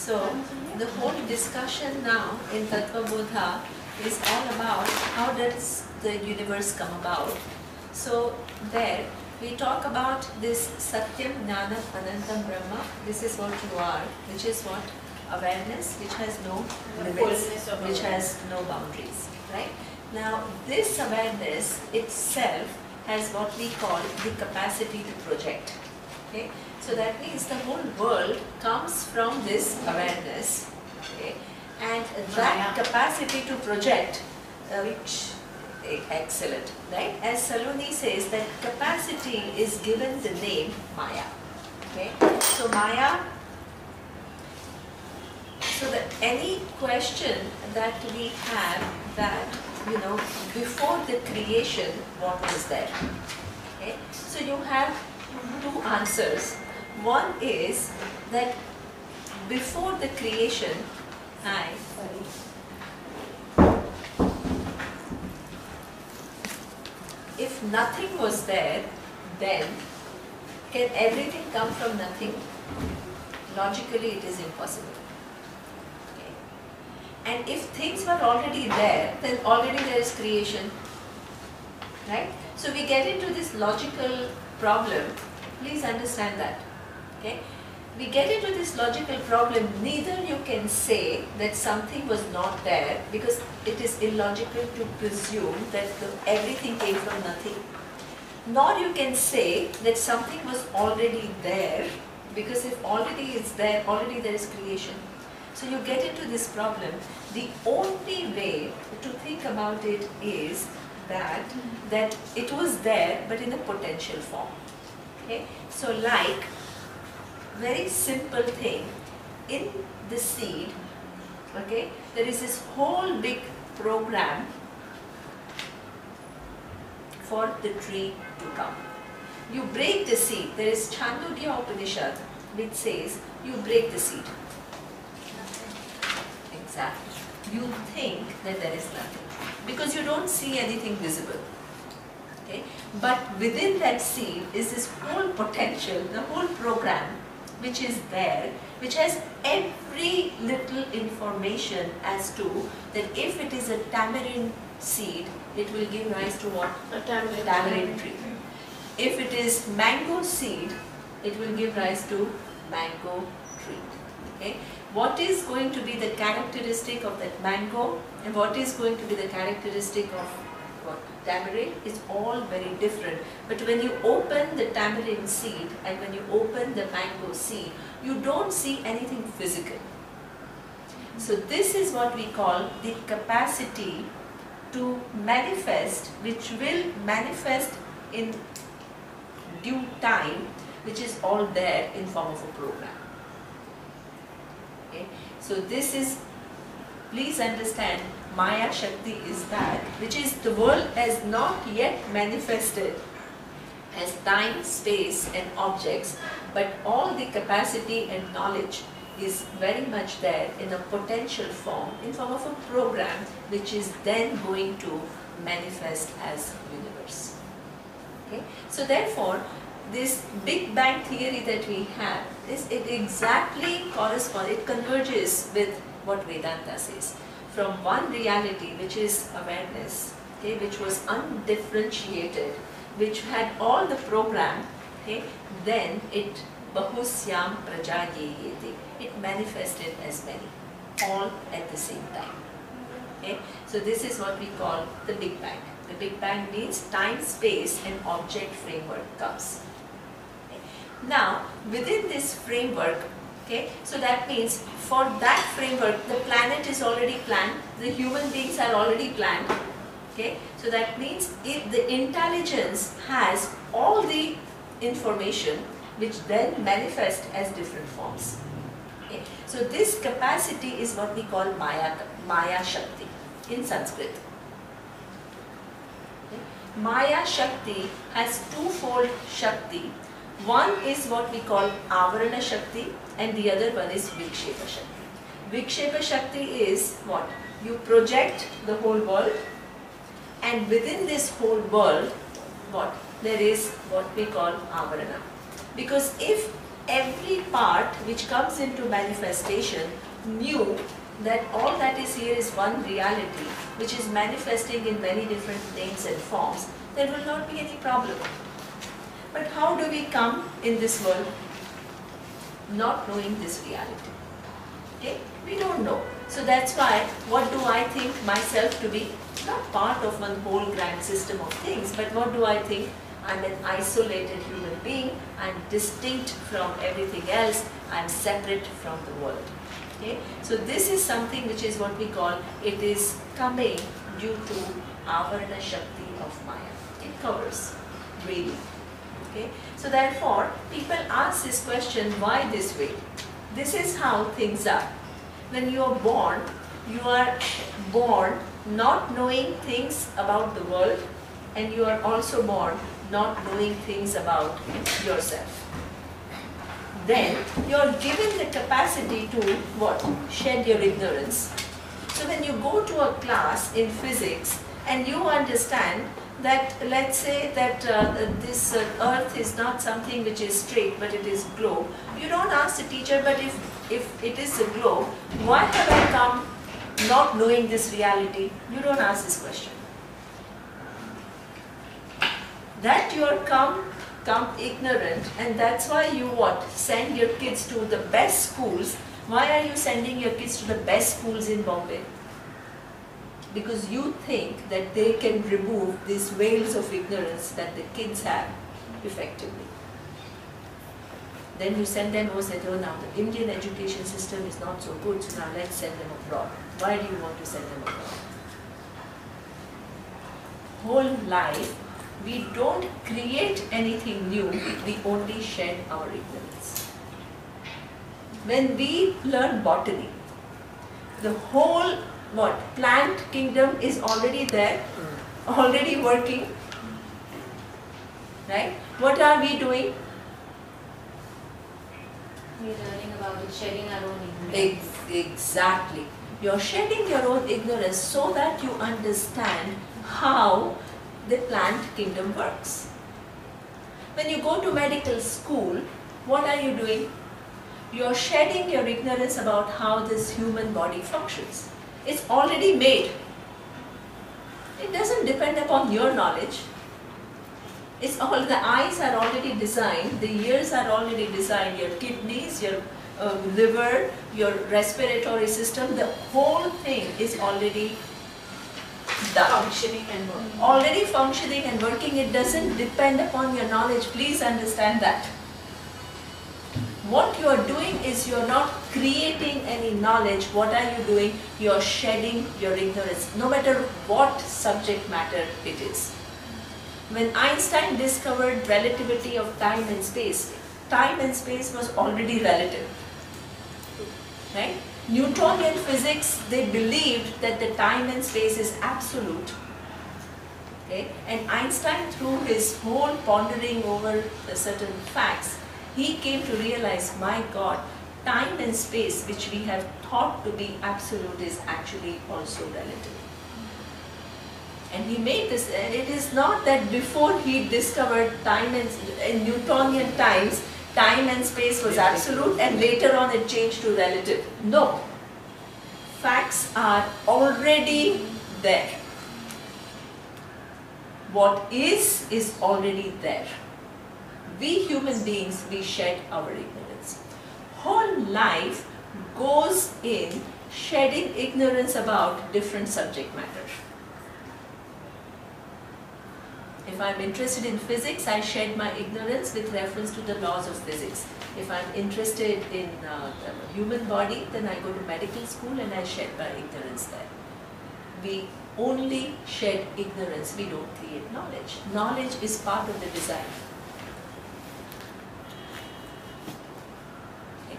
So the whole discussion now in Tattva Bodha is all about how does the universe come about. So there we talk about this Satyam Jnana Anantam Brahma. This is what you are, which is what? Awareness, which has no limits, which has no boundaries. Right? Now this awareness itself has what we call the capacity to project. Okay? So that means the whole world comes from this awareness. Okay? And that capacity to project, which excellent, right? As Saloni says, that capacity is given the name Maya. Okay? So Maya, so that any question that we have that, before the creation, what was there? Okay? So you have two answers. One is that before the creation, if nothing was there, then can everything come from nothing? Logically it is impossible. Okay. And if things were already there, then already there is creation. Right? So we get into this logical problem. Please understand that. Okay? We get into this logical problem, neither you can say that something was not there, because it is illogical to presume that everything came from nothing. Nor you can say that something was already there, because if already it's there, already there is creation. So you get into this problem. The only way to think about it is that it was there, but in a potential form. Okay? So like, very simple thing, in the seed, okay, there is this whole big program for the tree to come. You break the seed. There is Chandogya Upanishad which says you break the seed. Exactly. You think that there is nothing because you don't see anything visible. Okay? But within that seed is this whole potential, the whole program which is there, which has every little information as to that if it is a tamarind seed, it will give rise to what? A tamarind tree. If it is mango seed, it will give rise to mango tree. Okay? What is going to be the characteristic of that mango and what is going to be the characteristic of tamarind is all very different. But when you open the tamarind seed and when you open the mango seed, you don't see anything physical. So this is what we call the capacity to manifest, which will manifest in due time, which is all there in form of a program. Okay? So this is, please understand, Maya Shakti is that which is the world has not yet manifested as time, space and objects, but all the capacity and knowledge is very much there in a potential form, in form of a program which is then going to manifest as universe. Okay? So therefore, this Big Bang theory that we have, it exactly corresponds, it converges with what Vedanta says. From one reality, which is awareness, okay, which was undifferentiated, which had all the program, okay, then it bahusyam prajayeyete, it manifested as many, all at the same time. Okay? So this is what we call the Big Bang. The Big Bang means time, space and object framework comes. Okay? Now, within this framework, okay, so that means for that framework, the planet is already planned, the human beings are already planned. Okay? So that means if the intelligence has all the information which then manifest as different forms. Okay? So this capacity is what we call Maya Shakti in Sanskrit. Okay? Maya Shakti has twofold Shakti. One is what we call Avarana Shakti and the other one is Vikshepa Shakti. Vikshepa Shakti is what? You project the whole world and within this whole world, what? There is what we call Avarana. Because if every part which comes into manifestation knew that all that is here is one reality which is manifesting in many different names and forms, there will not be any problem. But how do we come in this world not knowing this reality? Okay? We don't know. So that's why, what do I think myself to be? Not part of one whole grand system of things, but what do I think? I'm an isolated human being, I'm distinct from everything else, I'm separate from the world. Okay? So this is something which is what we call, it is coming due to Avarana Shakti of Maya. It covers, really. Okay? So therefore, people ask this question, why this way? This is how things are. When you are born not knowing things about the world, and you are also born not knowing things about yourself. Then you are given the capacity to what? Shed your ignorance. So when you go to a class in physics and you understand that, let's say that this earth is not something which is straight but it is globe, you don't ask the teacher, but if it is a globe, why have I come not knowing this reality? You don't ask this question. That you are come ignorant, and that's why you what? Send your kids to the best schools. Why are you sending your kids to the best schools in Bombay? Because you think that they can remove these veils of ignorance that the kids have effectively. Then you send them, oh now the Indian education system is not so good, so now let's send them abroad. Why do you want to send them abroad? Whole life, we don't create anything new, we only shed our ignorance. When we learn botany, the whole plant kingdom is already there, already working, right? What are we doing? We are learning about it, shedding our own ignorance. Exactly. You are shedding your own ignorance so that you understand how the plant kingdom works. When you go to medical school, what are you doing? You are shedding your ignorance about how this human body functions. It's already made. It doesn't depend upon your knowledge. It's all, the eyes are already designed, the ears are already designed, your kidneys, your liver, your respiratory system, the whole thing is already done. Functioning and working. Already functioning and working. It doesn't depend upon your knowledge. Please understand that. What you are doing is you are not creating any knowledge. What are you doing? You are shedding your ignorance, no matter what subject matter it is. When Einstein discovered relativity of time and space was already relative. Right? Newtonian physics, they believed that the time and space is absolute. Okay? And Einstein, through his whole pondering over certain facts, he came to realize, my God, time and space, which we have thought to be absolute, is actually also relative. And he made this, and it is not that before he discovered time and in Newtonian times, time and space was absolute and later on it changed to relative. No. Facts are already there. What is already there. We human beings, we shed our ignorance. Whole life goes in shedding ignorance about different subject matter. If I'm interested in physics, I shed my ignorance with reference to the laws of physics. If I'm interested in the human body, then I go to medical school and I shed my ignorance there. We only shed ignorance, we don't create knowledge. Knowledge is part of the design. Okay.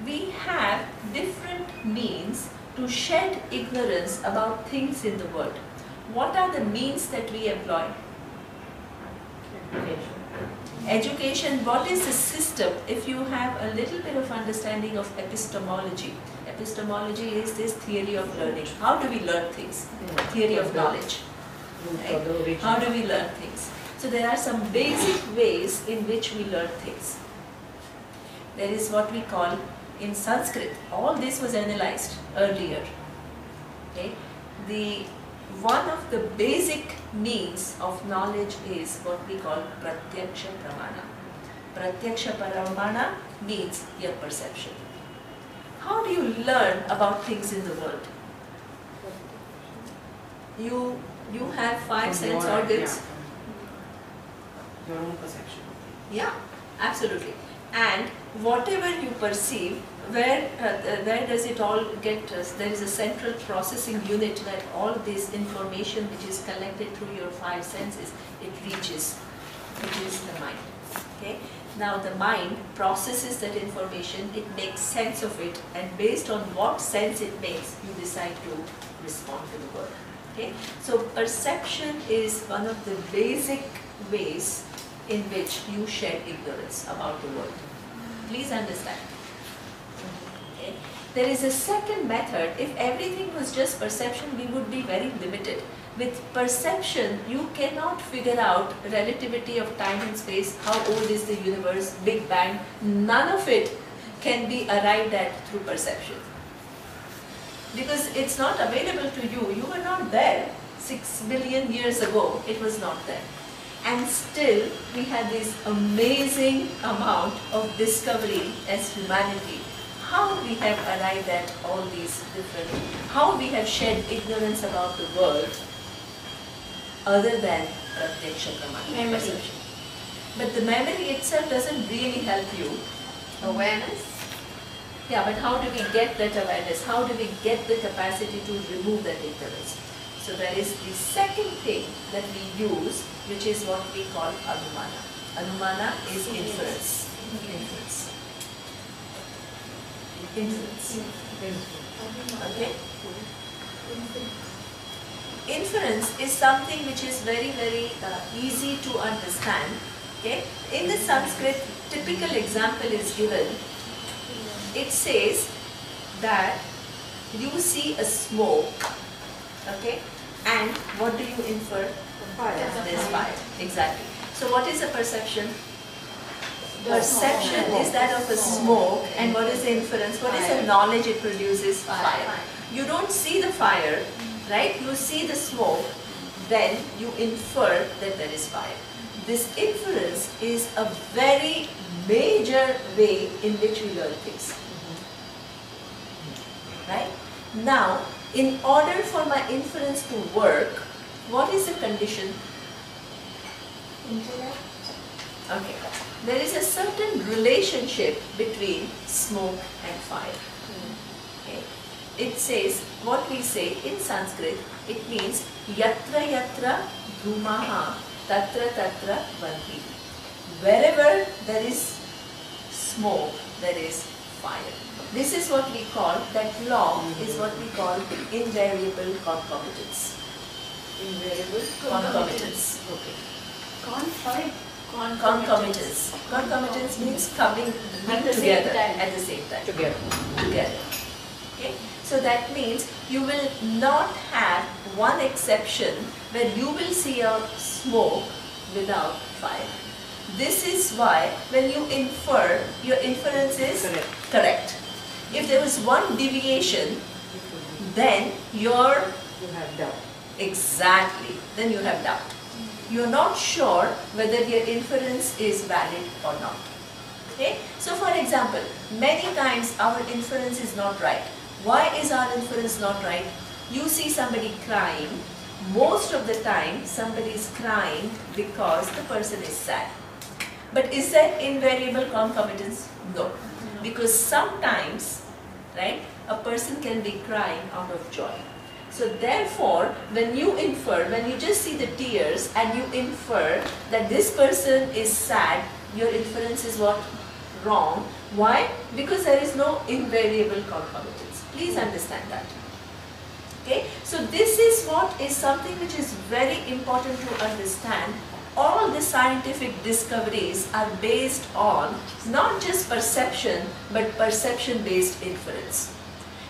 We have different means to shed ignorance about things in the world. What are the means that we employ? Education. What is the system? If you have a little bit of understanding of epistemology, epistemology is this theory of learning. How do we learn things? Theory of knowledge. Right? How do we learn things? So there are some basic ways in which we learn things. There is what we call in Sanskrit, all this was analyzed earlier. Okay? One of the basic means of knowledge is what we call pratyaksha pramana. Pratyaksha pramana means your perception. How do you learn about things in the world? You have five sense organs. Your own perception. Yeah, absolutely. And whatever you perceive, where does it all get? There is a central processing unit where all this information which is collected through your five senses, it reaches, which is the mind. Okay. Now the mind processes that information, it makes sense of it, and based on what sense it makes, you decide to respond to the world. Okay. So perception is one of the basic ways in which you shed ignorance about the world. Please understand. Okay. There is a second method. If everything was just perception, we would be very limited. With perception, you cannot figure out relativity of time and space, how old is the universe, Big Bang. None of it can be arrived at through perception. Because it's not available to you. You were not there 6 billion years ago. It was not there. And still, we have this amazing amount of discovery as humanity. How we have arrived at all these different, how we have shed ignorance about the world other than pratyaksha pramana, perception. But the memory itself doesn't really help you. Awareness? Yeah, but how do we get that awareness? How do we get the capacity to remove that ignorance? So there is the second thing that we use, which is what we call anumana. Anumana is inference. Inference. Okay? Inference is something which is very, very easy to understand. Okay? In the Sanskrit, typical example is given. It says that you see a smoke, okay, and what do you infer? Fire. There's fire. Exactly. So what is a perception? Perception is that of a smoke, and what is the inference? What is the knowledge it produces? Fire. You don't see the fire, right? You see the smoke, then you infer that there is fire. This inference is a very major way in which we learn things. Right? Now, in order for my inference to work, what is the condition? Intellect? Okay. There is a certain relationship between smoke and fire. Okay. It says, what we say in Sanskrit, it means yatra yatra dhumaha tatra tatra vanti. Wherever there is smoke, there is fire. This is what we call, that law is what we call invariable concomitance. Invariable concomitance. Okay. Concomitance. Concomitance means coming together at the same time. Together. Okay. So that means you will not have one exception where you will see a smoke without fire. This is why when you infer, your inference is correct. If there was one deviation, then you have doubt. Exactly. Then you have doubt. You're not sure whether your inference is valid or not. Okay? So for example, many times our inference is not right. Why is our inference not right? You see somebody crying. Most of the time, somebody is crying because the person is sad. But is that invariable concomitance? No. Because sometimes, right, a person can be crying out of joy. So therefore, when you infer, when you just see the tears and you infer that this person is sad, your inference is what? Wrong. Why? Because there is no invariable concomitance. Please understand that. Okay? So this is what is something which is very important to understand. All the scientific discoveries are based on not just perception, but perception-based inference.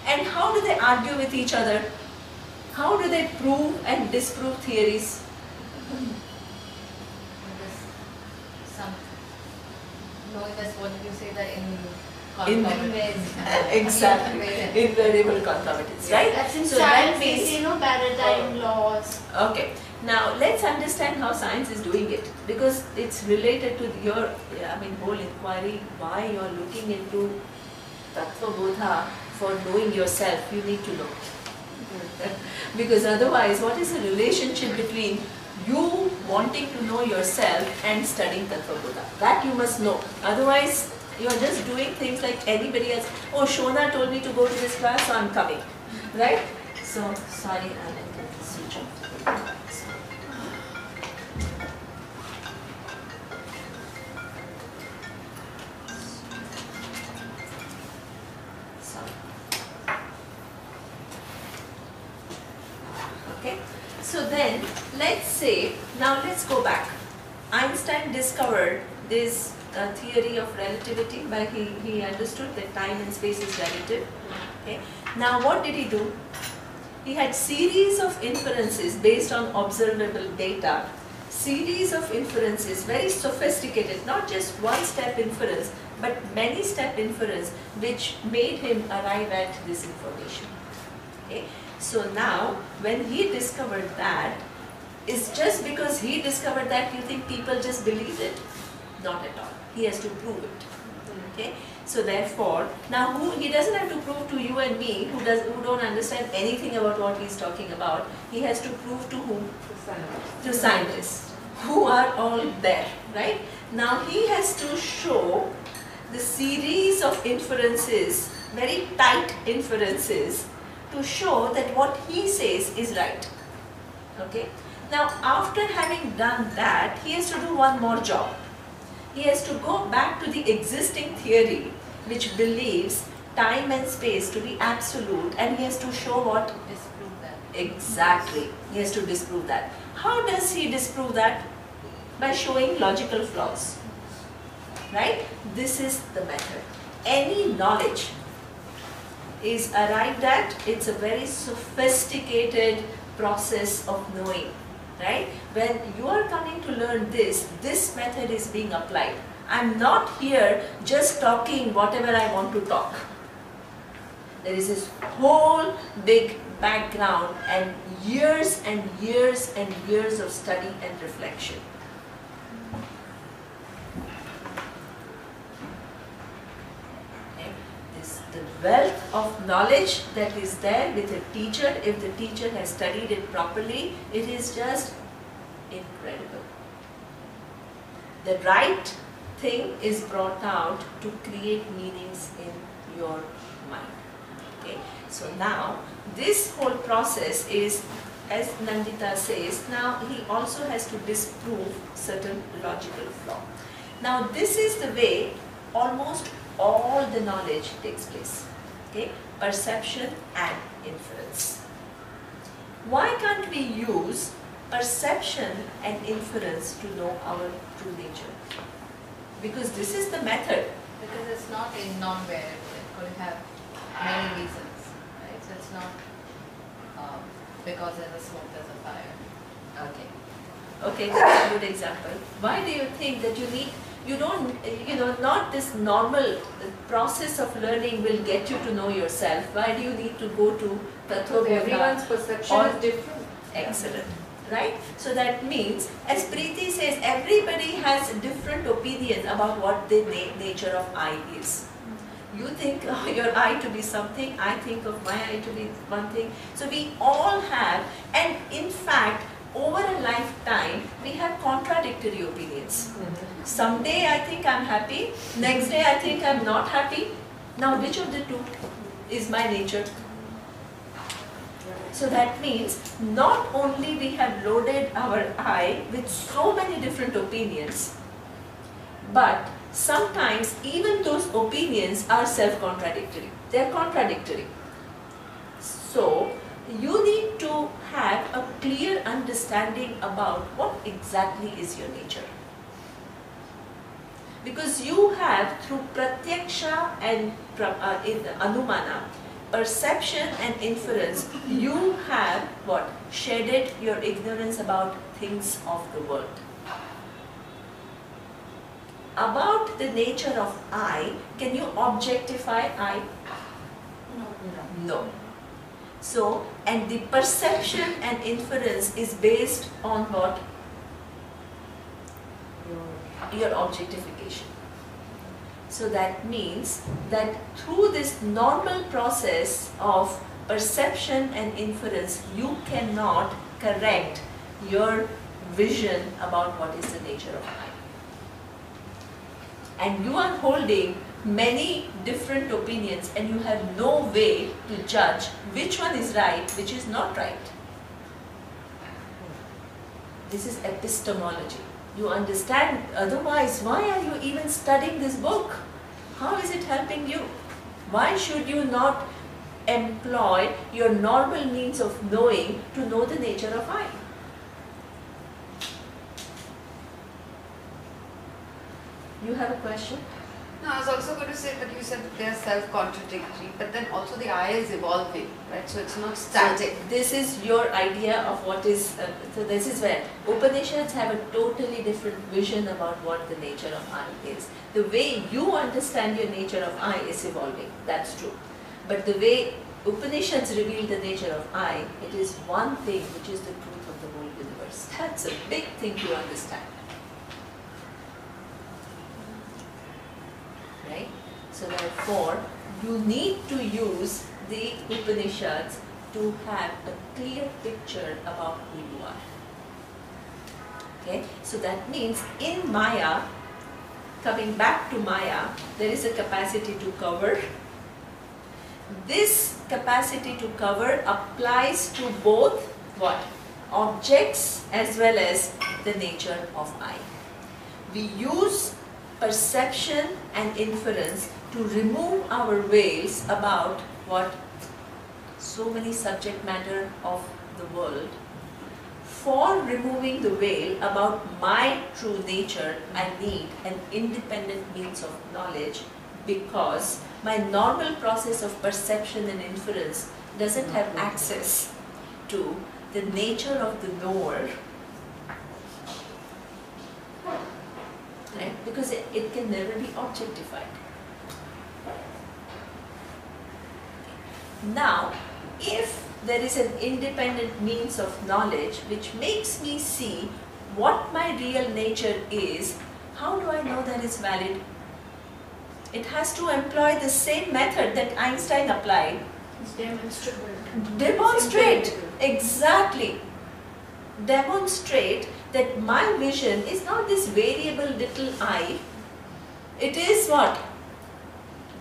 And how do they argue with each other? How do they prove and disprove theories? some, knowing this, what did you say that in In- concomitance? Exactly, invariable concomitance, right? That's in So that science, means- we see, paradigm laws. Okay, now let's understand how science is doing it, because it's related to your, whole inquiry, why you're looking into Tattva Bodha for knowing yourself. You need to know. Because otherwise, what is the relationship between you wanting to know yourself and studying Tattva Bodha? That you must know. Otherwise, you're just doing things like anybody else. Oh, Shona told me to go to this class, so I'm coming. Right? So, sorry, I'll enter the switch off. Okay, so then let's say, now let's go back. Einstein discovered this theory of relativity, by he understood that time and space is relative. Okay, now what did he do? He had series of inferences based on observable data, series of inferences, very sophisticated, not just one step inference, but many step inference, which made him arrive at this information. Okay. So now, when he discovered that, is just because he discovered that, you think people just believe it? Not at all. He has to prove it. Okay. So therefore, now he doesn't have to prove to you and me, who don't understand anything about what he's talking about. He has to prove to whom? To scientists, who are all there, right? Now he has to show the series of inferences, very tight inferences, to show that what he says is right. Okay. Now after having done that, he has to do one more job. He has to go back to the existing theory, which believes time and space to be absolute, and he has to show what? Disprove that. Exactly. He has to disprove that. How does he disprove that? By showing logical flaws. Right? This is the method. Any knowledge is arrived at, it's a very sophisticated process of knowing. Right? When you are coming to learn this method is being applied. I'm not here just talking whatever I want to talk. There is this whole big background and years and years and years of study and reflection. Okay? The wealth of knowledge that is there with a teacher, if the teacher has studied it properly, it is just incredible. The right thing is brought out to create meanings in your mind. Okay? So now, this whole process is, as Nandita says, now he also has to disprove certain logical flaw. Now this is the way almost all the knowledge takes place. Okay? Perception and inference. Why can't we use perception and inference to know our true nature? Because this is the method. Because it's not a non-variable, it could have many reasons, right? So it's not because there's a smoke, there's a fire. Okay. Okay, that's a good example. Why do you think that not this normal process of learning will get you to know yourself? Why do you need to go to Tattva Bodha? Everyone's perception Or- is different. Excellent. Right? So that means, as Preeti says, everybody has a different opinion about what the nature of I is. You think your I to be something, I think of my I to be one thing. So we all have, and in fact, over a lifetime, we have contradictory opinions. Someday I think I'm happy, next day I think I'm not happy. Now which of the two is my nature? So that means not only we have loaded our I with so many different opinions, but sometimes even those opinions are self-contradictory. They are contradictory. So you need to have a clear understanding about what exactly is your nature. Because you have, through pratyaksha and in anumana, perception and inference, you have what? Shedded your ignorance about things of the world. about the nature of I, can you objectify I? No. No. So, and the perception and inference is based on what? Your objectification. So that means that through this normal process of perception and inference, you cannot correct your vision about what is the nature of I. And you are holding many different opinions and you have no way to judge which one is right, which is not right. This is epistemology. You understand, otherwise why are you even studying this book? How is it helping you? Why should you not employ your normal means of knowing to know the nature of I? You have a question? No, I was also going to say that you said that they are self-contradictory, but then also the I is evolving, right? So it's not static. So this is your idea of what is, so this is where Upanishads have a totally different vision about what the nature of I is. The way you understand your nature of I is evolving, that's true. But the way Upanishads reveal the nature of I, it is one thing which is the truth of the whole universe. That's a big thing to understand. Right? So therefore, you need to use the Upanishads to have a clear picture about who you are. Okay? So that means in Maya, coming back to Maya, there is a capacity to cover. This capacity to cover applies to both what? Objects as well as the nature of I. We use perception and inference to remove our veils about what? So many subject matter of the world. For removing the veil about my true nature, I need an independent means of knowledge, because my normal process of perception and inference doesn't have access to the nature of the knower. Right? Because it can never be objectified. Now, if there is an independent means of knowledge which makes me see what my real nature is, how do I know that it's valid? It has to employ the same method that Einstein applied. It's demonstrable. Demonstrate, exactly. Demonstrate that my vision is not this variable little I. It is what?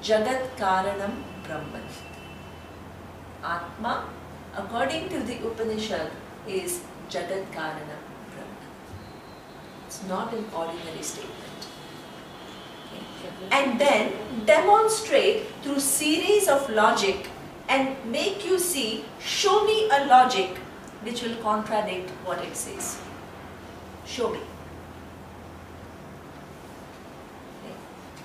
Jagat Karanam Brahman. Atma, according to the Upanishad, is Jagat Karanam Brahman. It's not an ordinary statement. Okay. And then demonstrate through series of logic and make you see, show me a logic which will contradict what it says. Show me. Okay.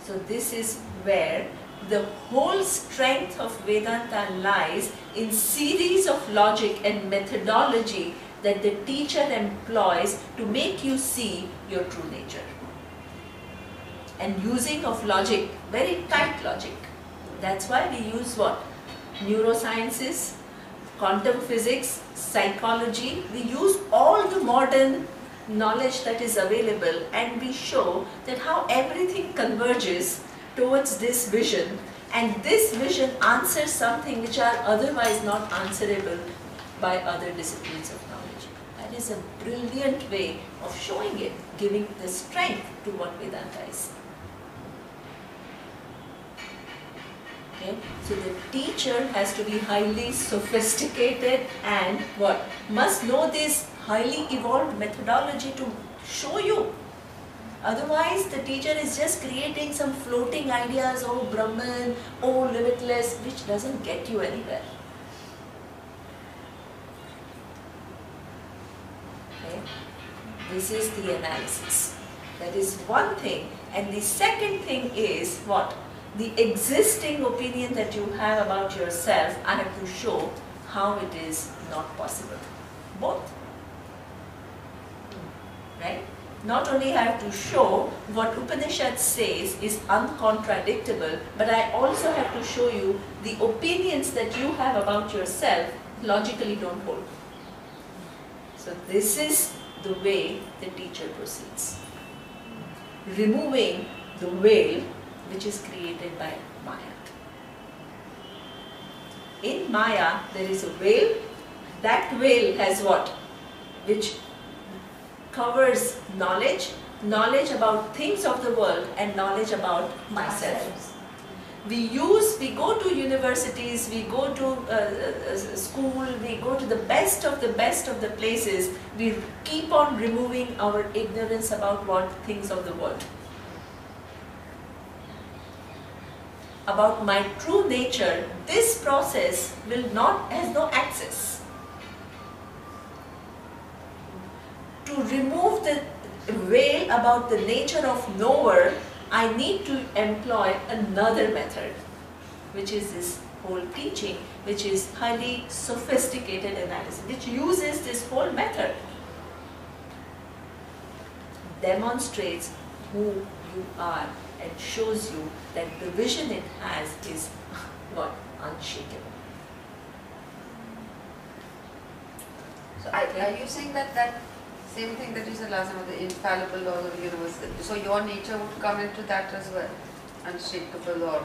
So this is where the whole strength of Vedanta lies, in series of logic and methodology that the teacher employs to make you see your true nature. And using of logic, very tight logic. That's why we use what? Neurosciences, quantum physics, psychology. We use all the modern knowledge that is available and we show that how everything converges towards this vision, and this vision answers something which are otherwise not answerable by other disciplines of knowledge. That is a brilliant way of showing it, giving the strength to what Vedanta is. Okay? So the teacher has to be highly sophisticated and what? Must know this highly evolved methodology to show you. Otherwise, the teacher is just creating some floating ideas, oh Brahman, oh limitless, which doesn't get you anywhere. Okay? This is the analysis. That is one thing. And the second thing is what? The existing opinion that you have about yourself, I have to show how it is not possible. Both. Right? not only I have to show what Upanishad says is uncontradictable, but I also have to show you the opinions that you have about yourself logically don't hold. So this is the way the teacher proceeds. Removing the veil which is created by Maya. In Maya there is a veil. That veil has what? Which covers knowledge, knowledge about things of the world and knowledge about myself. We go to universities, we go to school, we go to the best of the places. We keep on removing our ignorance about what things of the world. About my true nature, this process has no access. To remove the veil about the nature of knower, I need to employ another method, which is this whole teaching, which is highly sophisticated analysis, which uses this whole method, demonstrates who you are and shows you that the vision it has is what? Unshakable. So are you saying that same thing that you said last time, the infallible laws of the universe, so your nature would come into that as well, unshakable or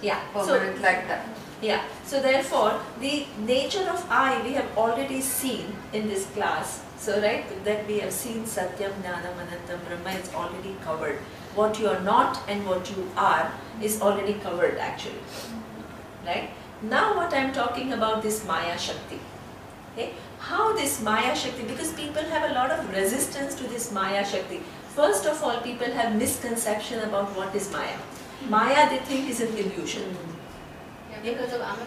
permanent like that? Yeah, so therefore the nature of I we have already seen in this class. So right, that we have seen Satyam, Jnanam, Anantam, Brahma is already covered. What you are not and what you are is already covered actually. Right? Now what I am talking about this Maya Shakti. Okay? How this Maya Shakti, because people have a lot of resistance to this Maya Shakti. First of all, people have misconception about what is Maya. Maya they think is an illusion. Because of I'm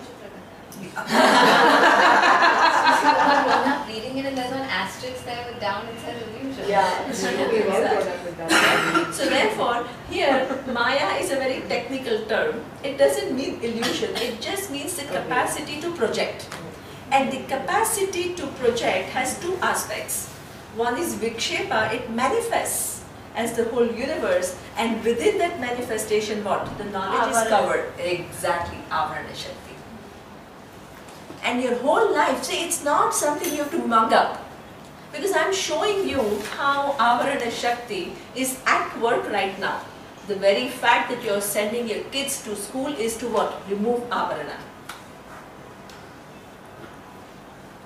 reading it and there's an asterisk there with down it says illusion. Yeah, so therefore, here Maya is a very technical term. It doesn't mean illusion, it just means the capacity to project. And the capacity to project has two aspects. One is Vikshepa, it manifests as the whole universe, and within that manifestation what? The knowledge is covered. Exactly, Avarana Shakti. And your whole life, see, it's not something you have to mug up. Because I'm showing you how Avarana Shakti is at work right now. The very fact that you're sending your kids to school is to what? Remove Avarana.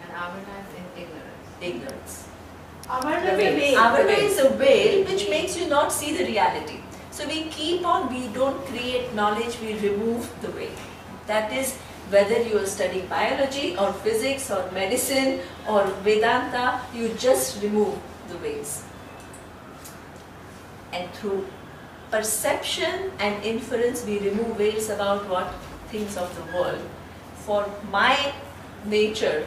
And Avarana is in ignorance. Ignorance. Avarana is a veil which makes you not see the reality. So we keep on, we don't create knowledge, we remove the veil. That is, whether you are studying biology or physics or medicine or Vedanta, you just remove the veils. And through perception and inference, we remove veils about what? Things of the world. For my nature,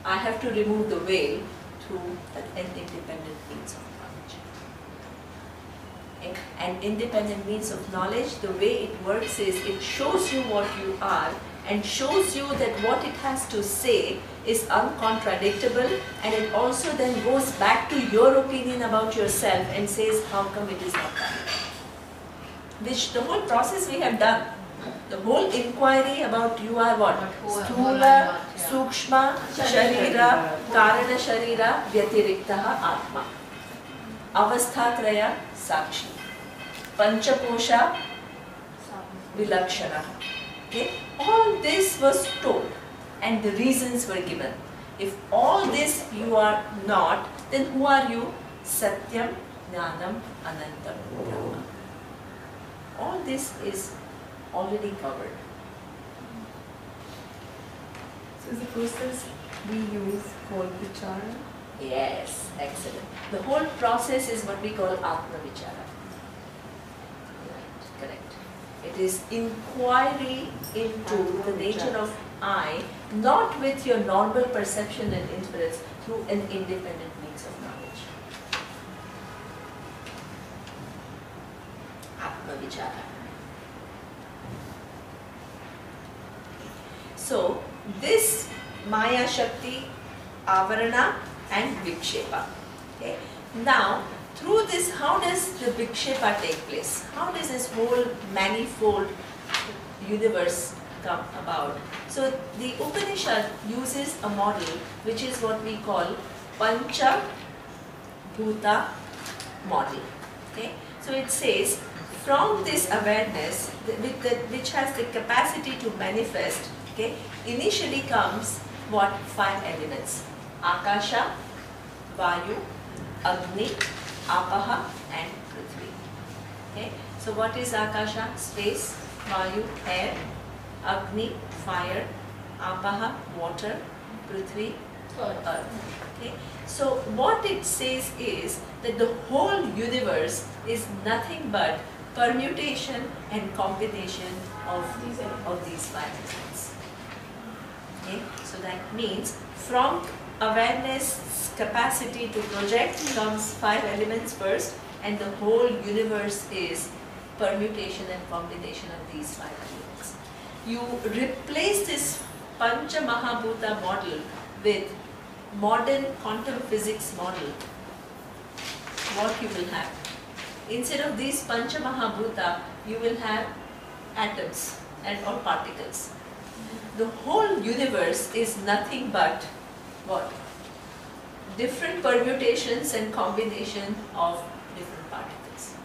I have to remove the veil through an independent means of knowledge. Okay? An independent means of knowledge, the way it works is it shows you what you are and shows you that what it has to say is uncontradictable, and it also then goes back to your opinion about yourself and says how come it is not that. Which the whole process we have done. The whole inquiry about you are what? Sthula, Sukshma, Sharira, Karana Sharira, Vyatiriktaha Atma. Avasthatraya Sakshi. Panchaposha Vilakshana. Okay? All this was told and the reasons were given. If all this you are not, then who are you? Satyam, Jnanam, Anantam, Brahma. All this is already covered. So is the process we use called vichara? Yes, excellent. The whole process is what we call Atma Vichara. Right, correct. It is inquiry into the nature of I, not with your normal perception and inference, through an independent means of knowledge. Atma Vichara. So, this Maya Shakti, Avarana and Vikshepa. Okay. Now, through this, how does the Vikshepa take place? How does this whole manifold universe come about? So the Upanishad uses a model which is what we call Pancha Bhuta model. Okay? So it says, from this awareness, which has the capacity to manifest, okay, initially comes what? 5 elements: Akasha, Vayu, Agni, Apaha and Prithvi. Okay? So what is Akasha? Space. Vayu, air. Agni, fire. Apaha, water. Prithvi, earth. Okay? So what it says is that the whole universe is nothing but permutation and combination of these 5 elements. Okay? So that means from awareness capacity to project comes 5 elements first, and the whole universe is permutation and combination of these 5 elements. You replace this Pancha Mahabhuta model with modern quantum physics model, what you will have? Instead of these Pancha Mahabhuta, you will have atoms and or particles. The whole universe is nothing but what? Different permutations and combination of different particles.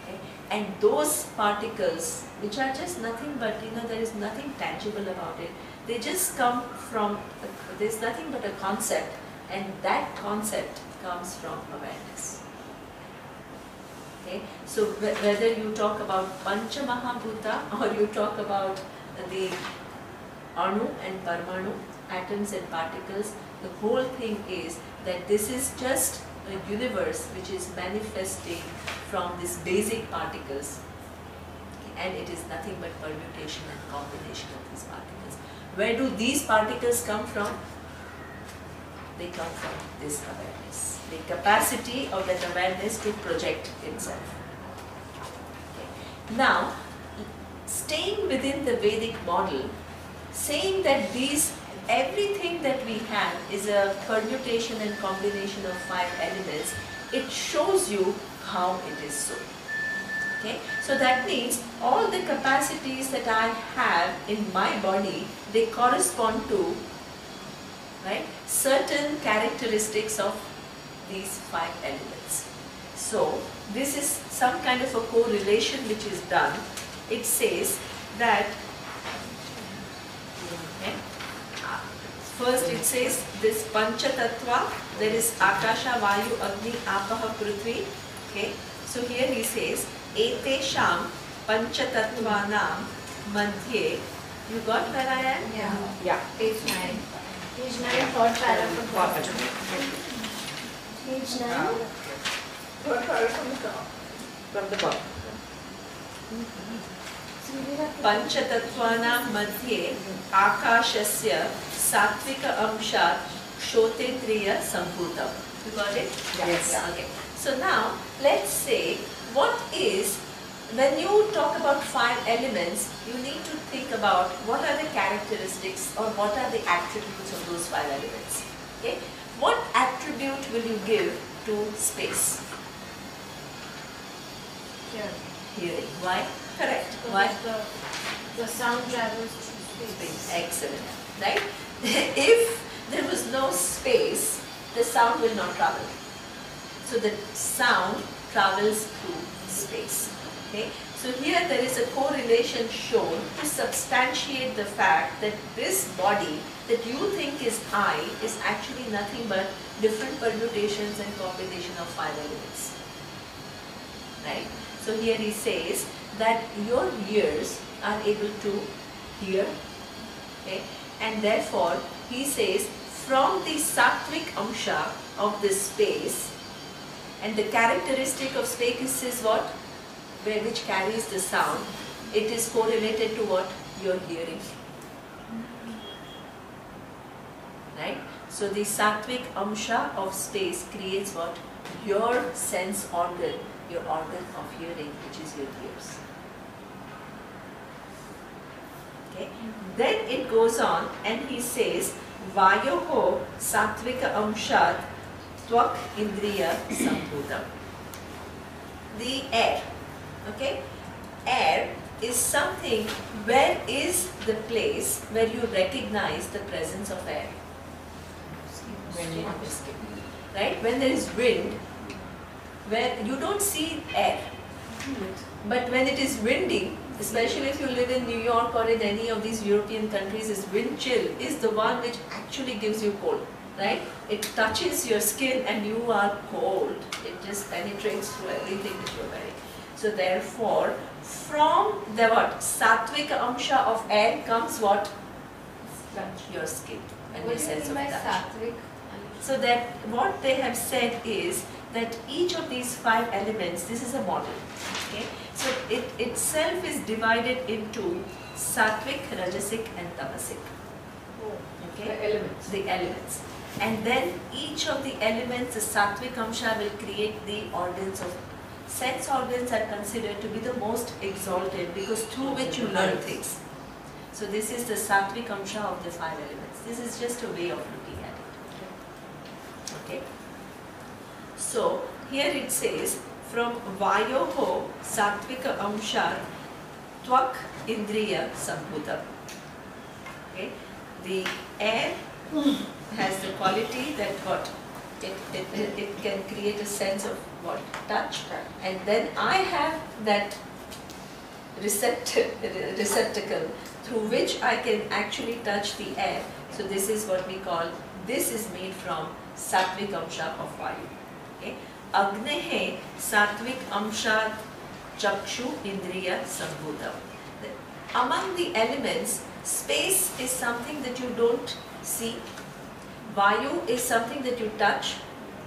Okay? And those particles, which are just nothing but, there is nothing tangible about it. They just come from, there's nothing but a concept, and that concept comes from awareness. Okay? So whether you talk about Pancha Mahabhuta or you talk about the Anu and Parmanu, atoms and particles, the whole thing is that this is just a universe which is manifesting from these basic particles, and it is nothing but permutation and combination of these particles. Where do these particles come from? They come from this awareness, the capacity of that awareness to project itself. Okay. Now, staying within the Vedic model, saying that everything that we have is a permutation and combination of 5 elements, it shows you how it is so. Okay? So that means all the capacities that I have in my body, they correspond to, right, certain characteristics of these 5 elements. So this is some kind of a correlation which is done. It says that, okay, first it says this Pancha Tattva, there is Akasha, Vayu, Agni, Apaha, Prithvi. Okay? So here he says, Etesham Pancha Tattvanam Madhye. You got where I am? Yeah. Page 9. Page 9, third paragraph. Page 9. Third paragraph from the top. Panchatattvanam madhye akashasya satvika amshat kshotetriya sambhutam. You got it? Yes. Okay. So now let's say, what is, when you talk about 5 elements, you need to think about what are the characteristics or what are the attributes of those 5 elements. Okay? What attribute will you give to space? Hearing. Why? Correct. Why? The sound travels through space. Excellent. Right? If there was no space, the sound will not travel. So the sound travels through space. Okay? So here there is a correlation shown to substantiate the fact that this body that you think is I is actually nothing but different permutations and combination of 5 elements. Right? So here he says that your ears are able to hear, okay? And therefore he says from the sattvic amsha of this space, and the characteristic of space is what? Which carries the sound, it is correlated to what? Your hearing. Right? So the sattvic amsha of space creates what? Your sense organ, your organ of hearing, which is your ears. Okay? Then it goes on and he says, Vayoho sattvika amshat Tvak Indriya Sambhutam. The air, okay? Air is something, where is the place where you recognize the presence of air? On the skin. Right? When there is wind, where you don't see air. But when it is windy, especially if you live in New York or in any of these European countries, this wind chill is the one which actually gives you cold, right? It touches your skin and you are cold. It just penetrates through everything that you're wearing. So therefore, from the what? Satvika amsha of air comes what? Your skin and your sense of touch. Sattvic? So that what they have said is that each of these 5 elements, this is a model, okay? So it itself is divided into sattvic, rajasic and tamasic, okay? The elements. The elements. And then each of the elements, the sattvic amsha will create the organs of, sense organs are considered to be the most exalted because through which you learn things. So this is the sattvic amsha of the 5 elements. This is just a way of looking at it. Okay. So here it says from Vayoho Sattvika Amshat Tvak Indriya Sambhutam. Okay. The air has the quality that what? It can create a sense of what? Touch. And then I have that receptacle through which I can actually touch the air. So this is what we call, this is made from Sattvik Amsha of Vayu. Okay. Agnehe Sattvik Amsha Chakshu Indriya Sambhutam. Among the elements, space is something that you don't see. Vayu is something that you touch.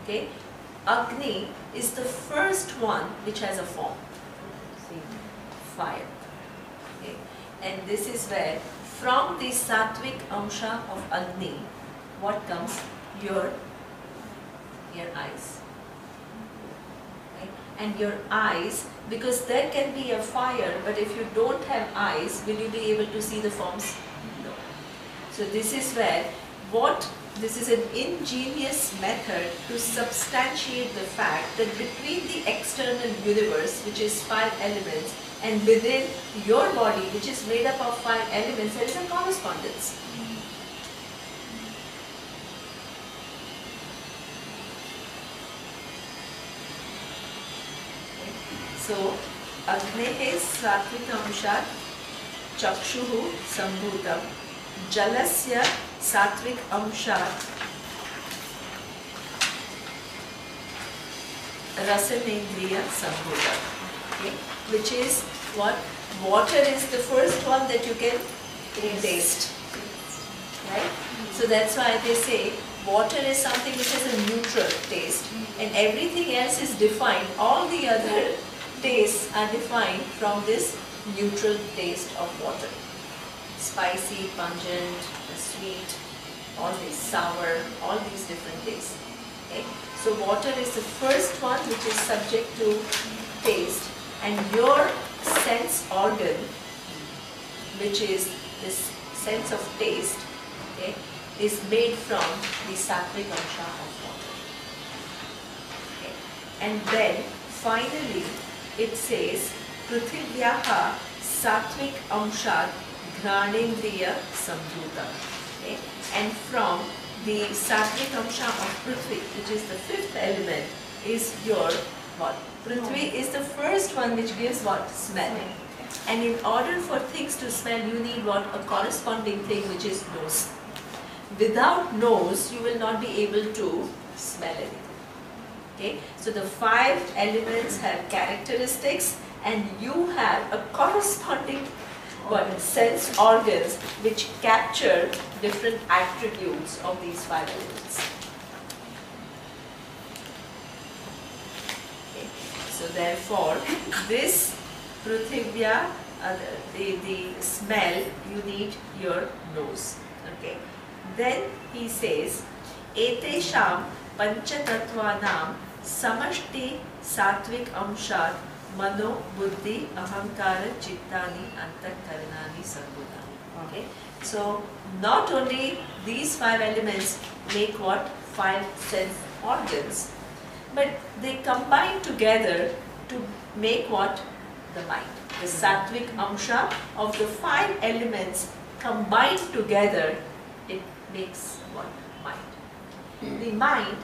Okay. Agni is the first one which has a form. Fire. Okay. And this is where from the Sattvik Amsha of Agni, what comes? Your eyes. Okay. And your eyes, because there can be a fire, but if you don't have eyes, will you be able to see the forms? No. So this is where this is an ingenious method to substantiate the fact that between the external universe, which is 5 elements, and within your body, which is made up of 5 elements, there is a correspondence. So, Agnehe Satvika Amshat Chakshuhu Sambhutam Jalasya Satvik Amshat Rasanendriya Sambhutam. Okay. Which is what? Water is the first one that you can taste. Right? So that's why they say water is something which has a neutral taste and everything else is defined. All the other tastes are defined from this neutral taste of water. Spicy, pungent, sweet, all these sour, all these different tastes. Okay? So water is the first one which is subject to taste, and your sense organ, which is this sense of taste, okay, is made from the sattvic amsha of water. Okay? And then finally it says Prithivyaha Satvik Amshat Granendriya Sambhutam. Okay? And from the Satvik Amsha of Prithvi, which is the 5th element, is your what? Prithvi is the first one which gives what? Smell. And in order for things to smell, you need what? A corresponding thing which is nose. Without nose, you will not be able to smell anything. Okay? So the 5 elements have characteristics and you have a corresponding sense organs which capture different attributes of these 5 elements. Okay? So therefore, this Prithivya, the smell, you need your nose. Okay? Then he says, Etesham Panchatattvanam Samashti Satvik Amshat Mano Buddhi Ahankara Chittani Antakarnani Sambhutani. Okay? So not only these 5 elements make what? 5 sense organs, but they combine together to make what? The mind. The sattvic amsha of the 5 elements combined together, it makes what? Mind. The mind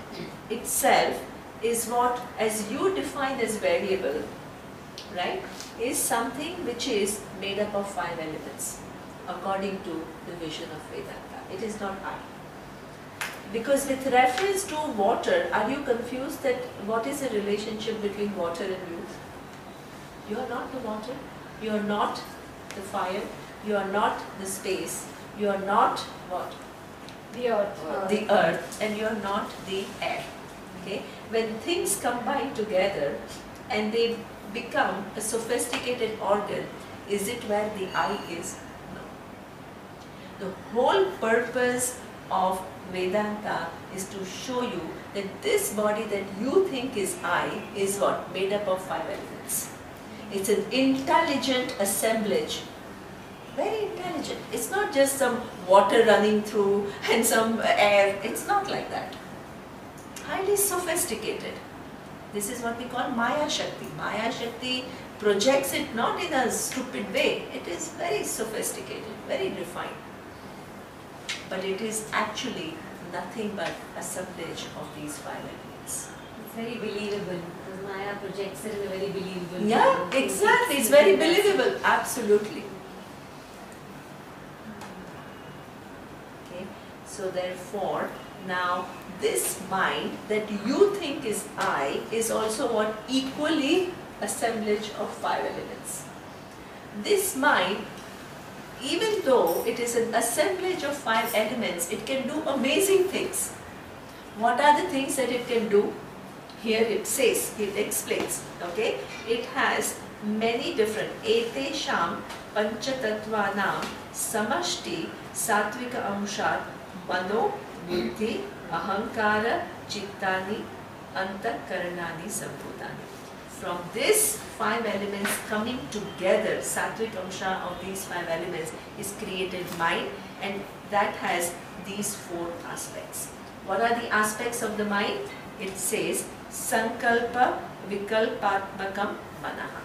itself is what, as you define as variable, right, is something which is made up of 5 elements according to the vision of Vedanta. It is not I. Because with reference to water, are you confused that what is the relationship between water and you? You are not the water, you are not the fire, you are not the space, you are not what? The earth. The earth, and you are not the air. Okay? When things combine together and they become a sophisticated organ, is it where the I is? No. The whole purpose of Vedanta is to show you that this body that you think is I is what? Made up of 5 elements. It's an intelligent assemblage. Very intelligent. It's not just some water running through and some air. It's not like that. Highly sophisticated. This is what we call Maya Shakti. Maya Shakti projects it not in a stupid way. It is very sophisticated, very refined. But it is actually nothing but assemblage of these 5 elements. It's very believable because Maya projects it in a very believable way. Yeah, exactly. It's very believable. Absolutely. Okay. So therefore, now this mind that you think is I is also what? Equally assemblage of 5 elements. This mind, even though it is an assemblage of 5 elements, it can do amazing things. What are the things that it can do? Here it says, it explains, okay? It has many different ete sham panchatattvanam samashti sattvika amshat mano buddhi ahankara chittani antakaranani sambhutani. From this 5 elements coming together, sattvic amsha of these 5 elements is created mind, and that has these 4 aspects. What are the aspects of the mind? It says sankalpa vikalpatmakam manaha.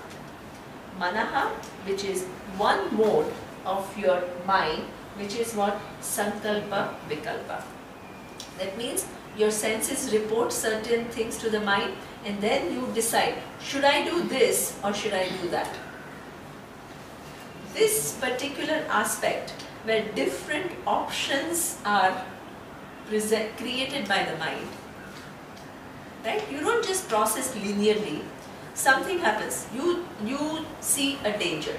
Manaha, which is one mode of your mind, which is what? Sankalpa vikalpa. That means your senses report certain things to the mind, and then you decide, should I do this or should I do that? This particular aspect where different options are created by the mind, right? You don't just process linearly. Something happens. You see a danger.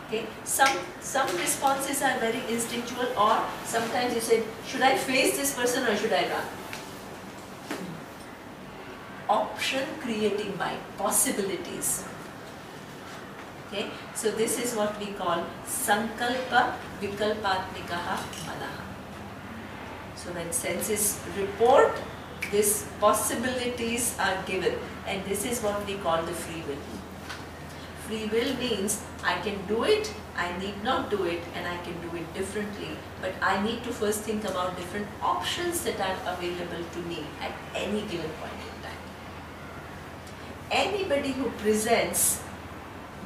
Okay? Some responses are very instinctual, or sometimes you say, should I face this person or should I run? Option creating mind, possibilities. Okay? So this is what we call sankalpa vikalpatmikaha manaha. So when senses report, these possibilities are given, and this is what we call the free will. Free will means I can do it, I need not do it, and I can do it differently, but I need to first think about different options that are available to me at any given point in time. Anybody who presents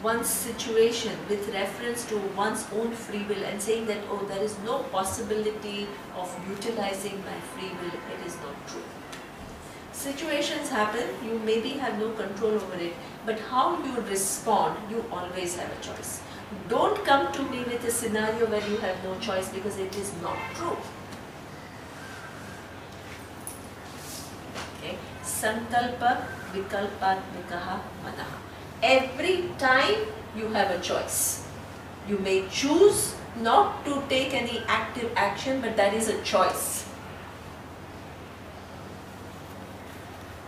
one's situation with reference to one's own free will and saying that, oh, there is no possibility of utilizing my free will, it is not true. Situations happen, you maybe have no control over it, but how you respond, you always have a choice. Don't come to me with a scenario where you have no choice, because it is not true. Okay? Sankalpa vikalpatmikaha manaha. Every time you have a choice. You may choose not to take any active action, but that is a choice.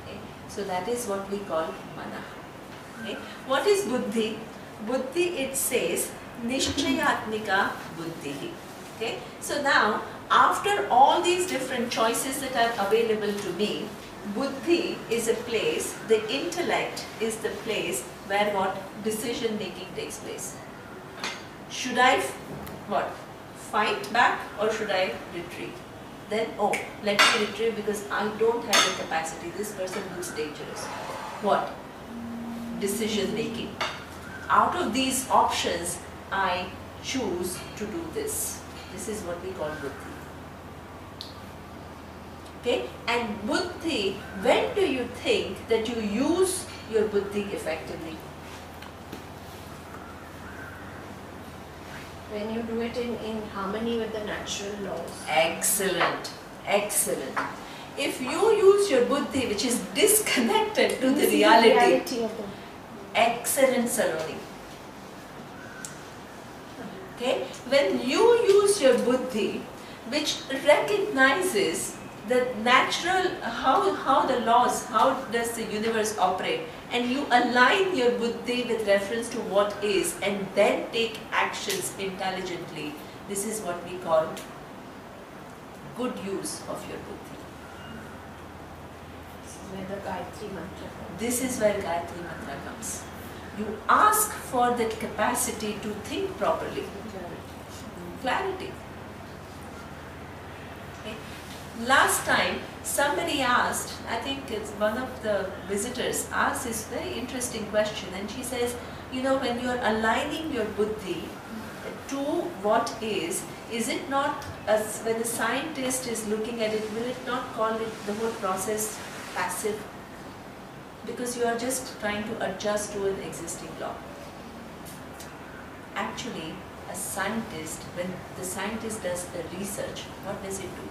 Okay? So that is what we call manaha. Okay? What is buddhi? Buddhi, it says nishchayatmika buddhi. Okay? So now, after all these different choices that are available to me, buddhi is a place, the intellect is the place where what? Decision making takes place. Should I what? Fight back or should I retreat? then oh, let me retrieve because I don't have the capacity. This person looks dangerous. What? Decision making. Out of these options, I choose to do this. This is what we call buddhi. Okay? And buddhi, when do you think that you use your buddhi effectively? When you do it in harmony with the natural laws. Excellent. Excellent. If you use your buddhi, which is disconnected to the reality, of the excellent, Saloni. Okay? When you use your buddhi, which recognizes the natural, how the laws, how does the universe operate, and you align your buddhi with reference to what is, and then take actions intelligently, this is what we call good use of your buddhi. This is where the Gayatri mantra comes. This is where Gayatri mantra comes. You ask for that capacity to think properly. Clarity. Okay. Last time somebody asked, I think it's one of the visitors asked this very interesting question, and she says, you know, when you are aligning your buddhi to what is it not, as when the scientist is looking at it, will it not call it the whole process passive? Because you are just trying to adjust to an existing law. Actually, a scientist, when the scientist does a research, what does it do?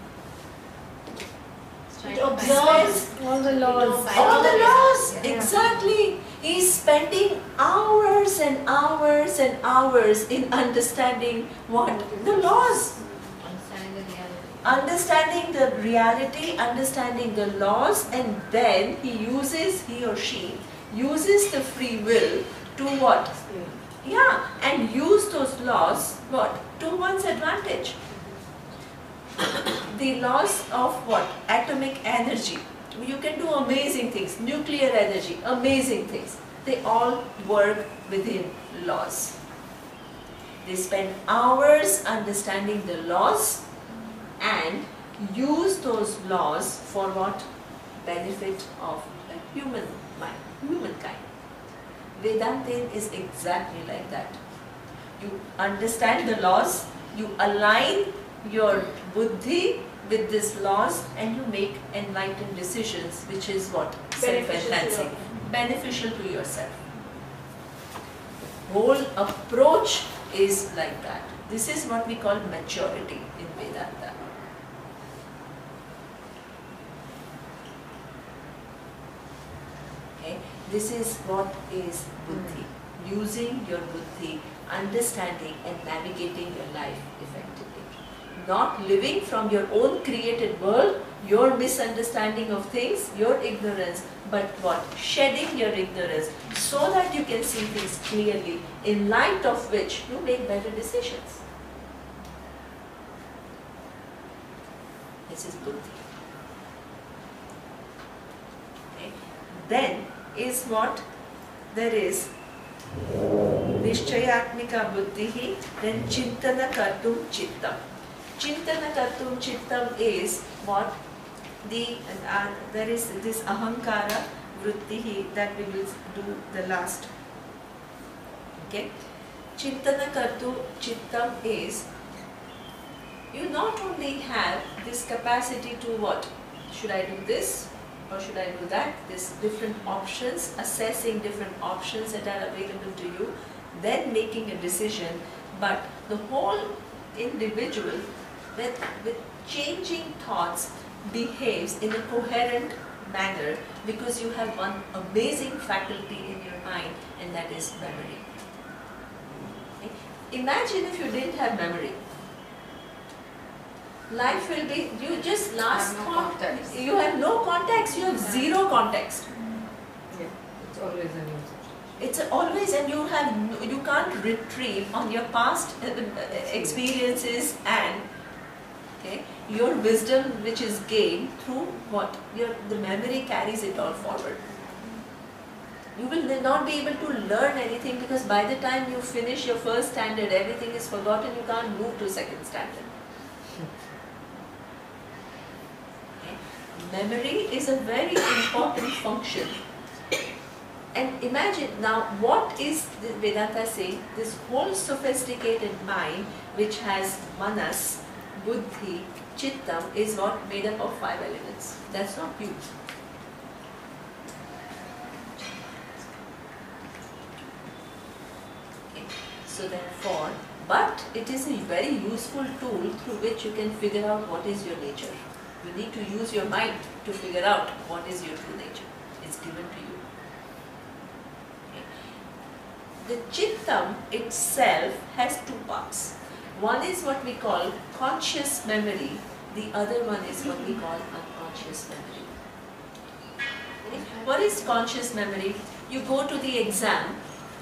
It observes all the laws. All the laws, Yeah. exactly. He's spending hours and hours and hours in understanding what? The laws. Understanding the reality. Understanding the reality, understanding the laws, and then he or she uses the free will to what? Yeah, and use those laws, what? To one's advantage. The laws of what? Atomic energy. You can do amazing things. Nuclear energy, amazing things. They all work within laws. They spend hours understanding the laws and use those laws for what? Benefit of the human mind, humankind. Vedanta is exactly like that. You understand the laws, you align your buddhi with these laws, and you make enlightened decisions, which is what? Self-enhancing. Beneficial to yourself. Whole approach is like that. This is what we call maturity in Vedanta. Okay? This is what is buddhi. Using your buddhi, understanding and navigating your life effectively. Not living from your own created world, your misunderstanding of things, your ignorance, but what? Shedding your ignorance so that you can see things clearly, in light of which you make better decisions. This is buddhi. Okay. Then is what? There is Nishchayatmika buddhi, then Chintana Kartum Chittam. Chintana Kartum Chittam is what? There is this Ahankara Vrittihi that we will do the last. Okay? Chintana Kartum Chittam is, you not only have this capacity to what? Should I do this or should I do that? There's different options, assessing different options that are available to you, then making a decision, but the whole individual with changing thoughts behaves in a coherent manner because you have one amazing faculty in your mind, and that is memory. Okay? Imagine if you didn't have memory. Life will be, you just last have no thought, context. you have no context, you have zero context. Yeah, it's always a new subject. It's always, and you can't retrieve on your past experiences and your wisdom which is gained through what? The memory carries it all forward. You will not be able to learn anything because by the time you finish your first standard, everything is forgotten, you can't move to second standard. memory is a very important function. And imagine now, what is the Vedanta saying? This whole sophisticated mind, which has manas, buddhi, chittam, is what made up of 5 elements. That's not you. Okay. So therefore, but it is a very useful tool through which you can figure out what is your nature. You need to use your mind to figure out what is your true nature. It's given to you. The chittam itself has 2 parts. One is what we call conscious memory, the other one is what we call unconscious memory. Okay. What is conscious memory? You go to the exam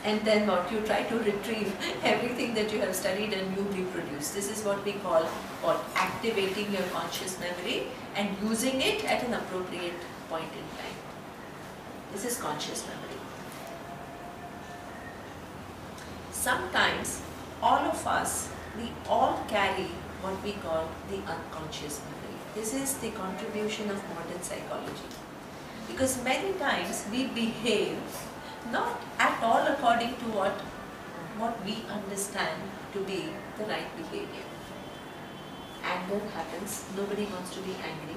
and then what? You try to retrieve everything that you have studied and you reproduce. This is what we call what? Activating your conscious memory and using it at an appropriate point in time. This is conscious memory. Sometimes, all of us, we all carry what we call the unconscious memory. This is the contribution of modern psychology. Because many times we behave not at all according to what we understand to be the right behavior. Anger happens, nobody wants to be angry.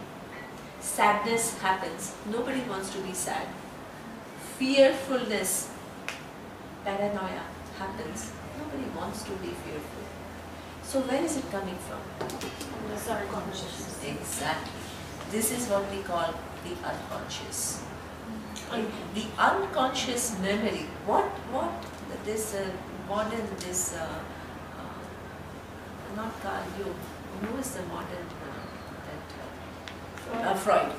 Sadness happens, nobody wants to be sad. Fearfulness, paranoia happens, nobody wants to be fearful. So where is it coming from? The subconscious. Exactly. This is what we call the unconscious. The unconscious memory, what this modern, this, not Carl Jung, who is the modern, Freud.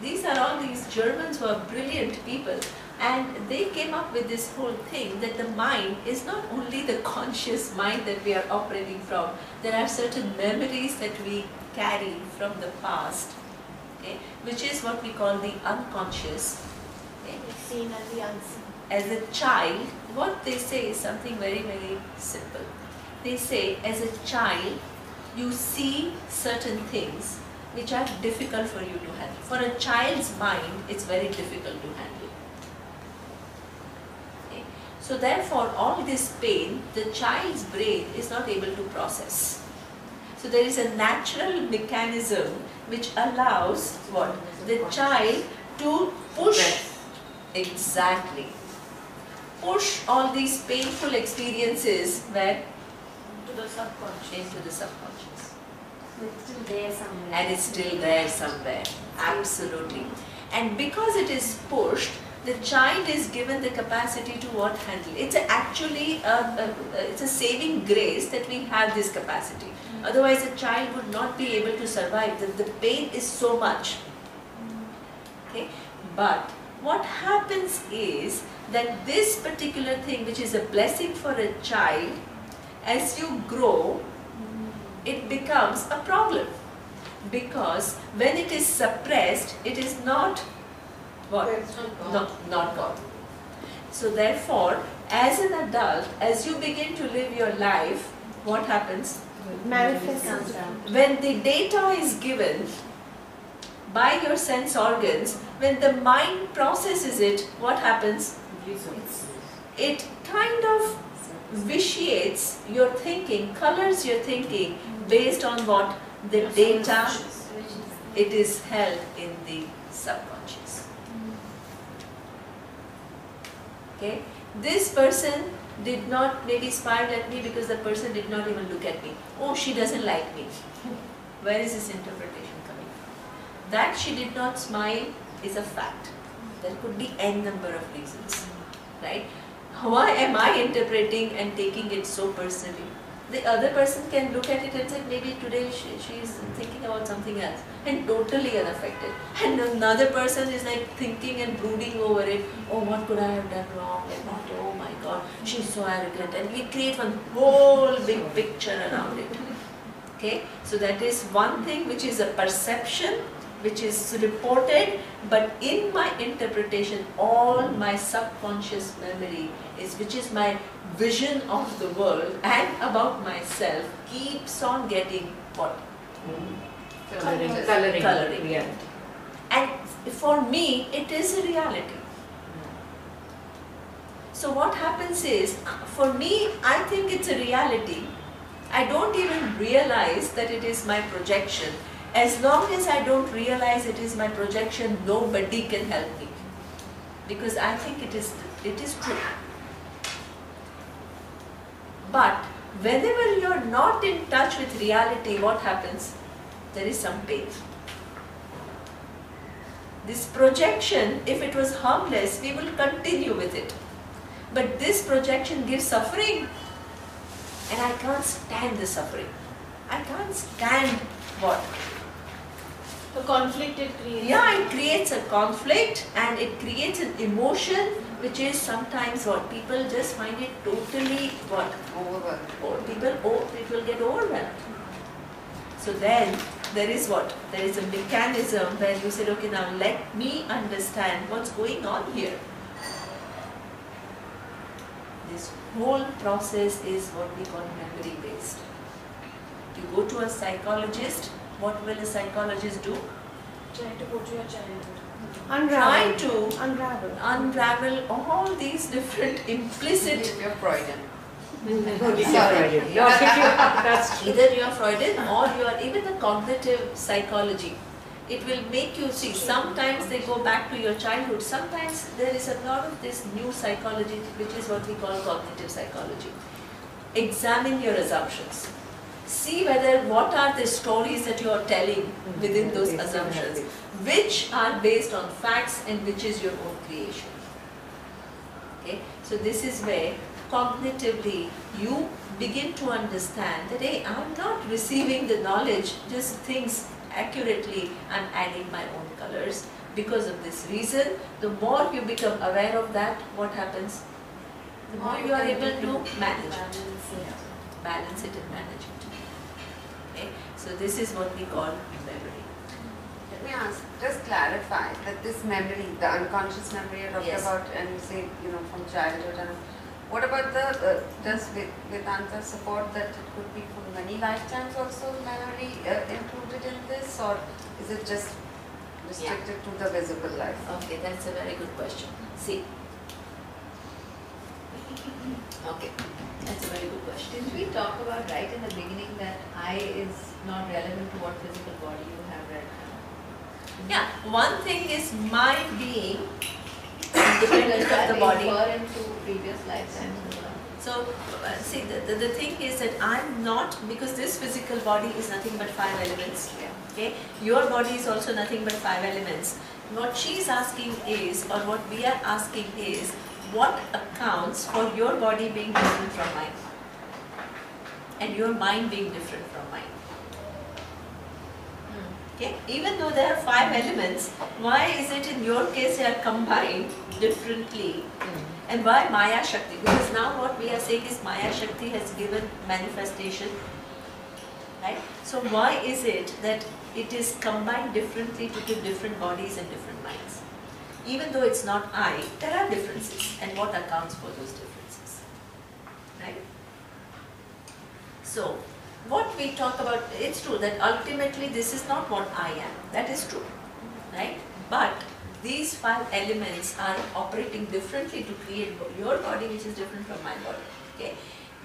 These are all these Germans who are brilliant people, and they came up with this whole thing that the mind is not only the conscious mind that we are operating from. There are certain memories that we carry from the past, okay, which is what we call the unconscious. Okay. It's seen and the unseen. As a child, what they say is something very, very simple. They say, as a child, you see certain things which are difficult for you to handle. For a child's mind, it's very difficult to handle. Okay. So therefore, all this pain, the child's brain is not able to process. So there is a natural mechanism which allows what? The child to push, exactly, push all these painful experiences where? To the subconscious. Into the subconscious. It's still there somewhere. And it's still there somewhere. Absolutely. And because it is pushed, the child is given the capacity to what? Handle. It's actually it's a saving grace that we have this capacity. Otherwise, a child would not be able to survive. The pain is so much. Okay? But what happens is that this particular thing, which is a blessing for a child, as you grow, it becomes a problem. Because when it is suppressed, it is not what? Not God. So therefore, as an adult, as you begin to live your life, what happens? Manifests. When the data is given by your sense organs, when the mind processes it, what happens? It kind of vitiates your thinking, colors your thinking based on what? The data, it is held in the subconscious. Okay? This person did not maybe smile at me because the person did not even look at me. Oh, she doesn't like me. Where is this interpretation coming from? That she did not smile is a fact. There could be n number of reasons, right? Why am I interpreting and taking it so personally? The other person can look at it and say, maybe today she is thinking about something else and totally unaffected. And another person is like thinking and brooding over it. Oh, what could I have done wrong? And what, oh my God, she's so arrogant. And we create one whole big picture around it. Okay, so that is one thing which is a perception, which is reported, but in my interpretation, all my subconscious memory is, which is my vision of the world and about myself, keeps on getting what? Coloring. Coloring. Reality. And for me, it is a reality. So what happens is, for me, I think it's a reality. I don't even realize that it is my projection. As long as I don't realize it is my projection, nobody can help me. Because I think it is true. But whenever you are not in touch with reality, what happens? There is some pain. This projection, if it was harmless, we will continue with it. But this projection gives suffering. And I can't stand the suffering. I can't stand what? The conflict it creates. Yeah, it creates a conflict and it creates an emotion which is sometimes what? People just find it totally what? Overwhelmed. Or people get overwhelmed. So then there is what? There is a mechanism where you said, okay, now let me understand what's going on here. This whole process is what we call memory based. You go to a psychologist, what will a psychologist do? Try to go to your childhood. Try to Unravel. unravel all these different implicit. You're Freudian. Sorry. That's true. Either you are Freudian or you are even the cognitive psychology. It will make you see, sometimes they go back to your childhood, sometimes there is a lot of this new psychology which is what we call cognitive psychology. Examine your assumptions. See whether what are the stories that you are telling within those assumptions, which are based on facts and which is your own creation. Okay, so this is where cognitively you begin to understand that, hey, I'm not receiving the knowledge, just things accurately, I'm adding my own colors. Because of this reason, the more you become aware of that, what happens? The more you are able to manage it. Balance it and manage it. Okay? So this is what we call memory. Let me ask, just clarify that this memory, the unconscious memory you're talking Yes. about, and you say, from childhood, and what about the, does Vedanta support that it could be from many lifetimes also memory included in this, or is it just restricted to the visible life? Okay, that's a very good question. See. Okay, that's a very good question. Did we talk about right in the beginning that I is not relevant to what physical body you have right now? Yeah, one thing is my being independent Does that of the body. refer into previous lifetimes as well? So, see, the thing is that I'm not, because this physical body is nothing but 5 elements. Okay, your body is also nothing but 5 elements. What she's asking is, or what we are asking is, what accounts for your body being different from mine, and your mind being different from mine. Okay, even though there are 5 elements, why is it in your case they are combined differently? And why Maya Shakti? Because now what we are saying is Maya Shakti has given manifestation, right? So why is it that it is combined differently to give different bodies and different minds? Even though it's not I, there are differences, and what accounts for those differences, right? So what we talk about, it's true that ultimately this is not what I am, that is true, right? But these 5 elements are operating differently to create your body, which is different from my body. Okay.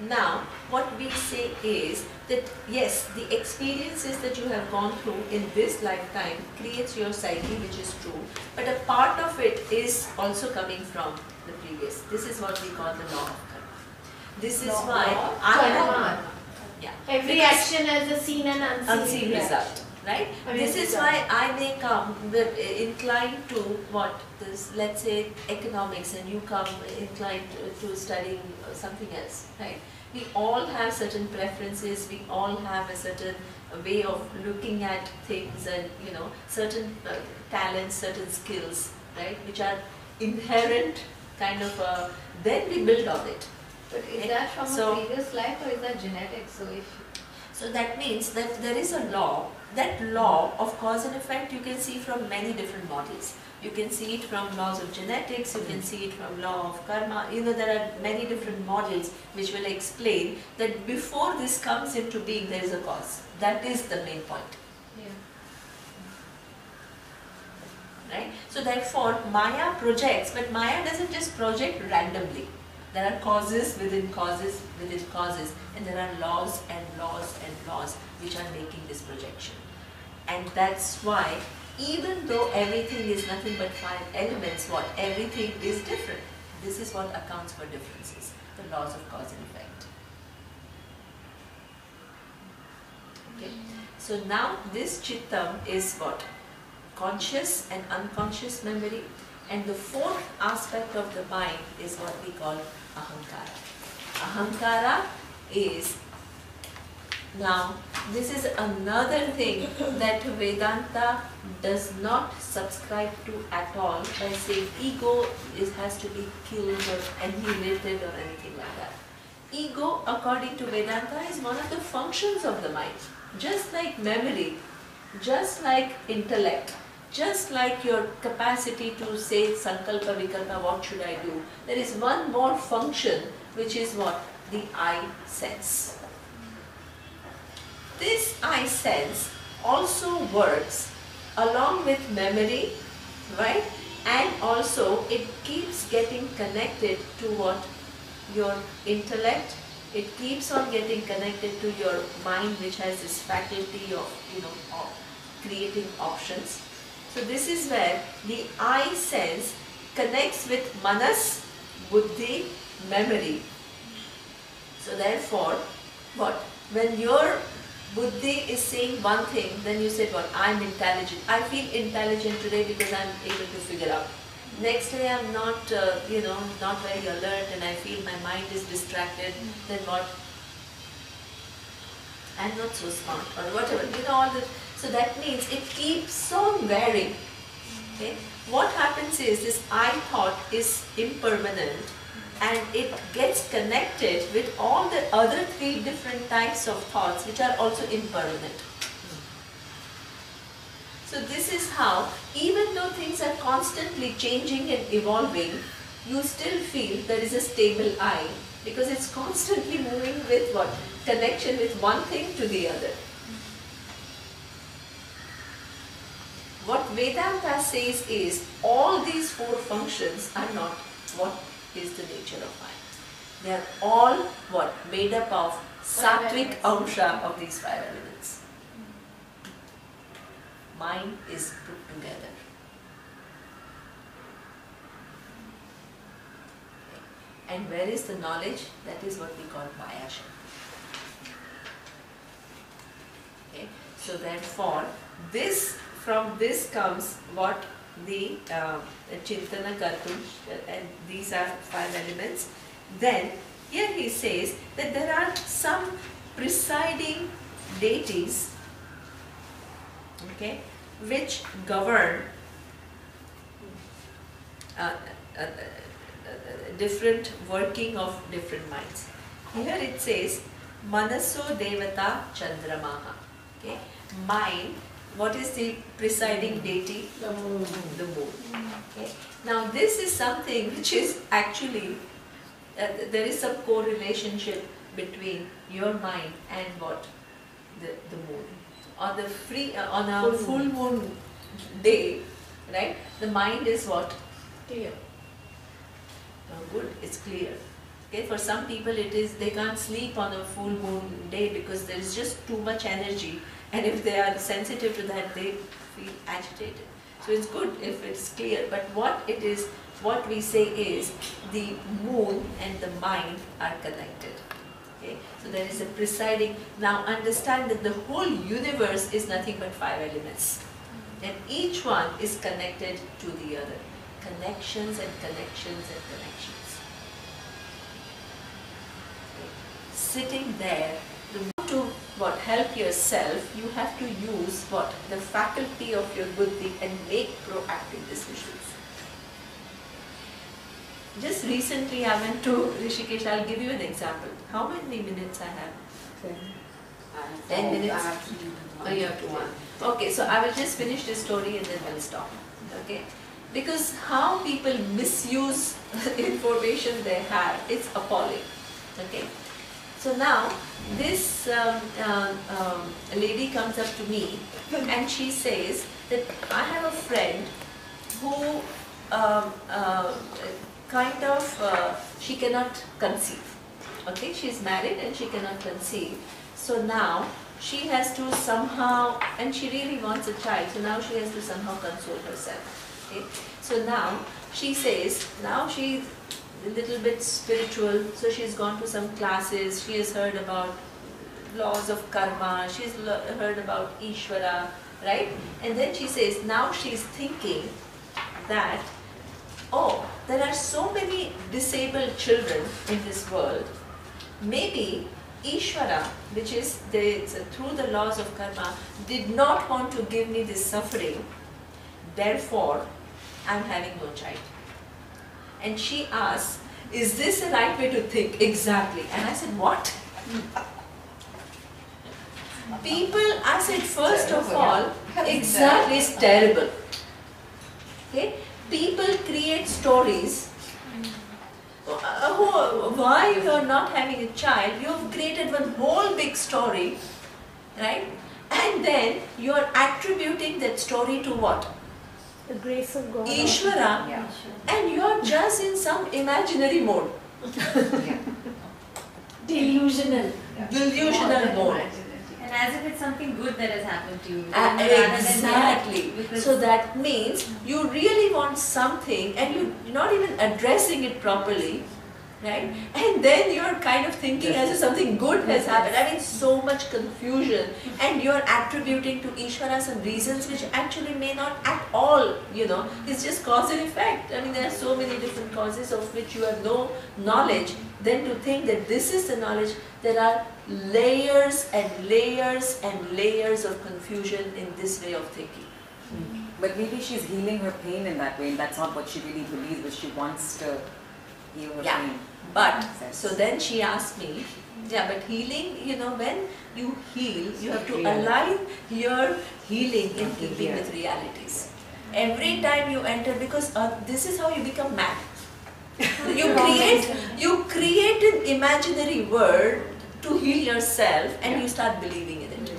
Now, what we say is that yes, the experiences that you have gone through in this lifetime creates your psyche, which is true. But a part of it is also coming from the previous. This is what we call the law of karma. This is why I am. Yeah. Every Because action has a seen and unseen, unseen result. Right? I mean, This is why I may come inclined to what this, let's say, economics, and you come inclined to studying something else, right? We all have certain preferences, we all have a certain way of looking at things, and certain talents, certain skills, right? Which are inherent kind of, then we build on it. But is that from a previous life, or is that genetics? So that means that there is a law. That law of cause and effect you can see from many different models. You can see it from laws of genetics, you can see it from law of karma. There are many different models which will explain that before this comes into being, there is a cause. That is the main point. Yeah. So therefore, Maya projects, but Maya doesn't just project randomly. There are causes within causes within causes, and there are laws and laws and laws which are making this projection. And that's why, even though everything is nothing but 5 elements, what? Everything is different. This is what accounts for differences, the laws of cause and effect. Okay. So now this Chittam is what? Conscious and unconscious memory. And the 4th aspect of the mind is what we call Ahankara. Ahankara is, now this is another thing that Vedanta does not subscribe to at all by saying ego has to be killed or annihilated or anything like that. Ego, according to Vedanta, is one of the functions of the mind. Just like memory, just like intellect, just like your capacity to say sankalpa, vikalpa, what should I do? There is one more function, which is what? The I sense. This I sense also works along with memory, right? And also it keeps getting connected to what? Your intellect. It keeps on getting connected to your mind, which has this faculty of, of creating options. So this is where the I sense connects with manas, buddhi, memory. So therefore, what? When your buddhi is saying one thing, then you said what? I'm intelligent. I feel intelligent today because I'm able to figure out. Next day I'm not, not very alert and I feel my mind is distracted. Then what? I'm not so smart or whatever. All the. So that means it keeps on varying. Okay? What happens is this I thought is impermanent and it gets connected with all the other 3 different types of thoughts which are also impermanent. So this is how, even though things are constantly changing and evolving, you still feel there is a stable I, because it's constantly moving with what? Connection with one thing to the other. What Vedanta says is, all these 4 functions are not what is the nature of mind. They are all what? Made up of sattvic amsha of these 5 elements. Mind is put together. Okay. And where is the knowledge? That is what we call Maya Shakti. Okay. So therefore, from this comes what? The Chintana Kartum, and these are 5 elements. Then here he says that there are some presiding deities, okay, which govern different working of different minds. Here it says Manaso Devata Chandramaha. Okay, mind. What is the presiding deity? The moon. The moon. Okay. Now this is something which is actually, there is some correlationship between your mind and what? The moon. On the on a full moon day, right? The mind is what? Clear. Good, it's clear. Okay, for some people it is, they can't sleep on a full moon day because there is just too much energy. And if they are sensitive to that, they feel agitated. So it's good if it's clear. But what it is, what we say is, the moon and the mind are connected. Okay? So there is a presiding. Now understand that the whole universe is nothing but 5 elements. And each one is connected to the other. Connections and connections and connections. Okay? Sitting there, to what? Help yourself, you have to use what? The faculty of your buddhi and make proactive decisions. Just recently I went to Rishikesh. I'll give you an example. How many minutes I have? 10 minutes? Oh, you have to one. Okay, so I will just finish this story and then we'll stop. Okay? Because how people misuse information they have, it's appalling. Okay? So now, this lady comes up to me and she says that I have a friend who she cannot conceive. Okay, she is married and she cannot conceive. So now she has to somehow, and she really wants a child, so now she has to somehow console herself. Okay, so now she says, now she's a little bit spiritual, so she's gone to some classes, she has heard about laws of karma, she's heard about Ishvara, right? And then she says, now she's thinking that, oh, there are so many disabled children in this world. Maybe Ishvara, which is through the laws of karma, did not want to give me this suffering, therefore I'm having no child. And she asks, is this the right way to think? Exactly. And I said, what? People, I said, first of all, exactly, it's terrible. Okay? People create stories. Why you are not having a child? You have created one whole big story, right? And then you are attributing that story to what? The grace of God. Ishvara. Yeah. And you are just in some imaginary mode. Delusional. Delusional mode. And as if it's something good that has happened to you. rather than Exactly. bad, because So that means you really want something and you're not even addressing it properly, right? And then you're kind of thinking as if something good has happened. I mean, so much confusion, and you're attributing to Ishvara some reasons which actually may not at all, it's just cause and effect. I mean, there are so many different causes of which you have no knowledge. Then to think that this is the knowledge, there are layers and layers and layers of confusion in this way of thinking. But maybe she's healing her pain in that way, and that's not what she really believes, but she wants to heal her pain. But, so then she asked me, but healing, when you heal, you have to align your healing in keeping with realities. Every time you enter, because this is how you become mad. You create an imaginary world to heal yourself, and you start believing in it.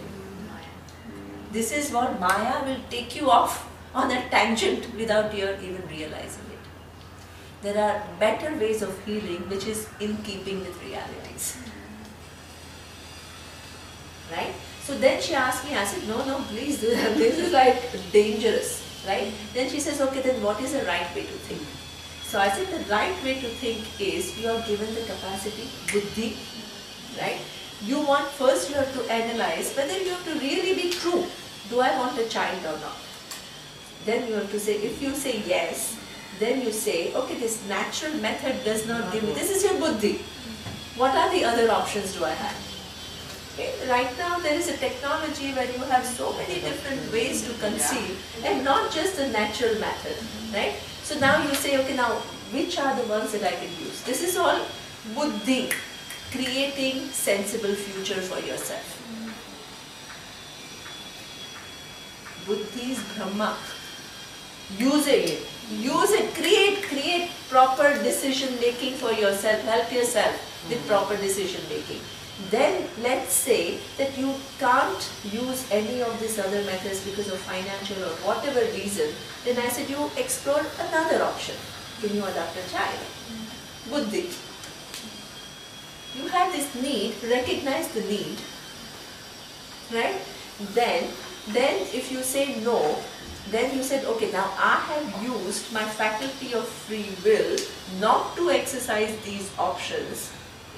This is what Maya will take you off on a tangent without your even realizing it. There are better ways of healing which is in keeping with realities. Right? So then she asked me, I said, no, please, this is like dangerous. Right? Then she says, okay, then what is the right way to think? So I said the right way to think is you are given the capacity, buddhi, right? You have to analyze whether you have to really be true. Do I want a child or not? Then you have to say, if you say yes, then you say, okay, this natural method does not give me, this is your buddhi. What are the other options do I have? Okay. Right now there is a technology where you have so many different ways to conceive and not just the natural method, right? So now you say, okay, now which are the ones that I can use? This is all buddhi, creating sensible future for yourself. Buddhi is Brahma. Use it, create proper decision making for yourself, help yourself with proper decision making. Then let's say that you can't use any of these other methods because of financial or whatever reason, then I said you explore another option. Can you adopt a child? Buddhi. You have this need, recognize the need, right? Then if you say no, then you said, okay, now I have used my faculty of free will not to exercise these options.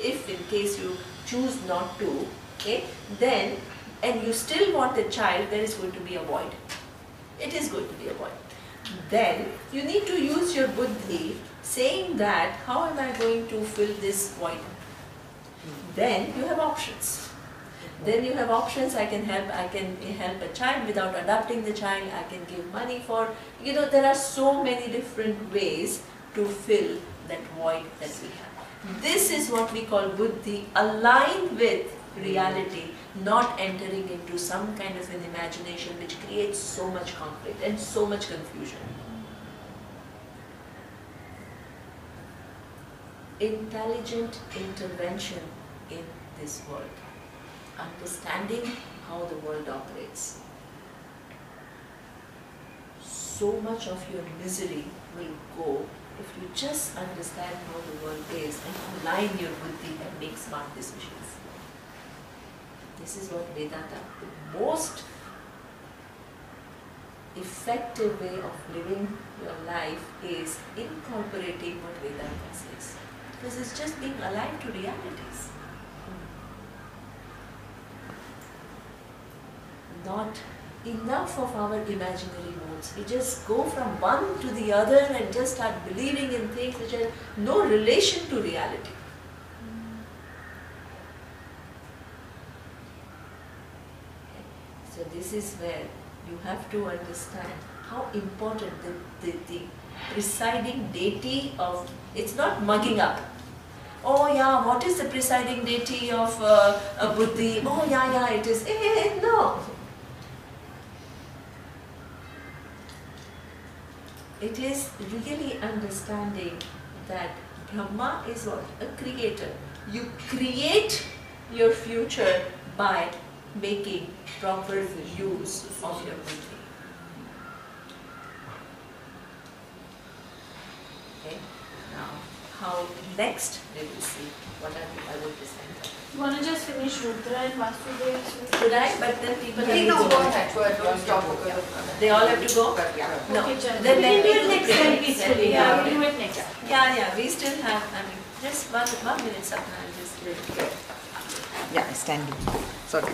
If in case you choose not to, okay, then, and you still want a child, there is going to be a void. It is going to be a void. Then you need to use your buddhi saying that, how am I going to fill this void? Then you have options. Then you have options, I can help a child without adopting the child, I can give money for, there are so many different ways to fill that void that we have. This is what we call buddhi, aligned with reality, not entering into some kind of an imagination which creates so much conflict and so much confusion. Intelligent intervention in this world. Understanding how the world operates. so much of your misery will go if you just understand how the world is and align your buddhi and make smart decisions. This is what Vedanta, the most effective way of living your life is incorporating what Vedanta says. Because it's just being alive to realities. Not enough of our imaginary modes. We just go from one to the other and just start believing in things which have no relation to reality. So this is where you have to understand how important the presiding deity of, it's not mugging up. Oh yeah, what is the presiding deity of a buddhi? Oh yeah, it is. No. It is really understanding that Brahma is what? A creator. You create your future by making proper use of your buddhi. Okay. Now, how next we will see what are the other presenters. You want to just finish Rudra and Vasudeva? Should I? But then people Please have no, to go go. ahead, don't stop because of They all have to go? Yeah. No. Okay, Chan. Then We let can do me it next time peacefully. Yeah, we'll do it next time. Yeah, we still have, just one minute, Sapna, I'll just do it. Yeah, standing. Sorry.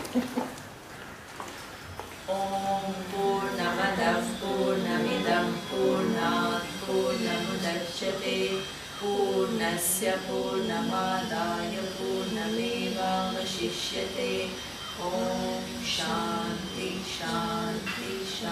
Om Purnamadav Purnamidam Purnat Purnamudachyate Purnasya Purnamadaya Purnamevavashishyate Om Shanti Shanti Shanti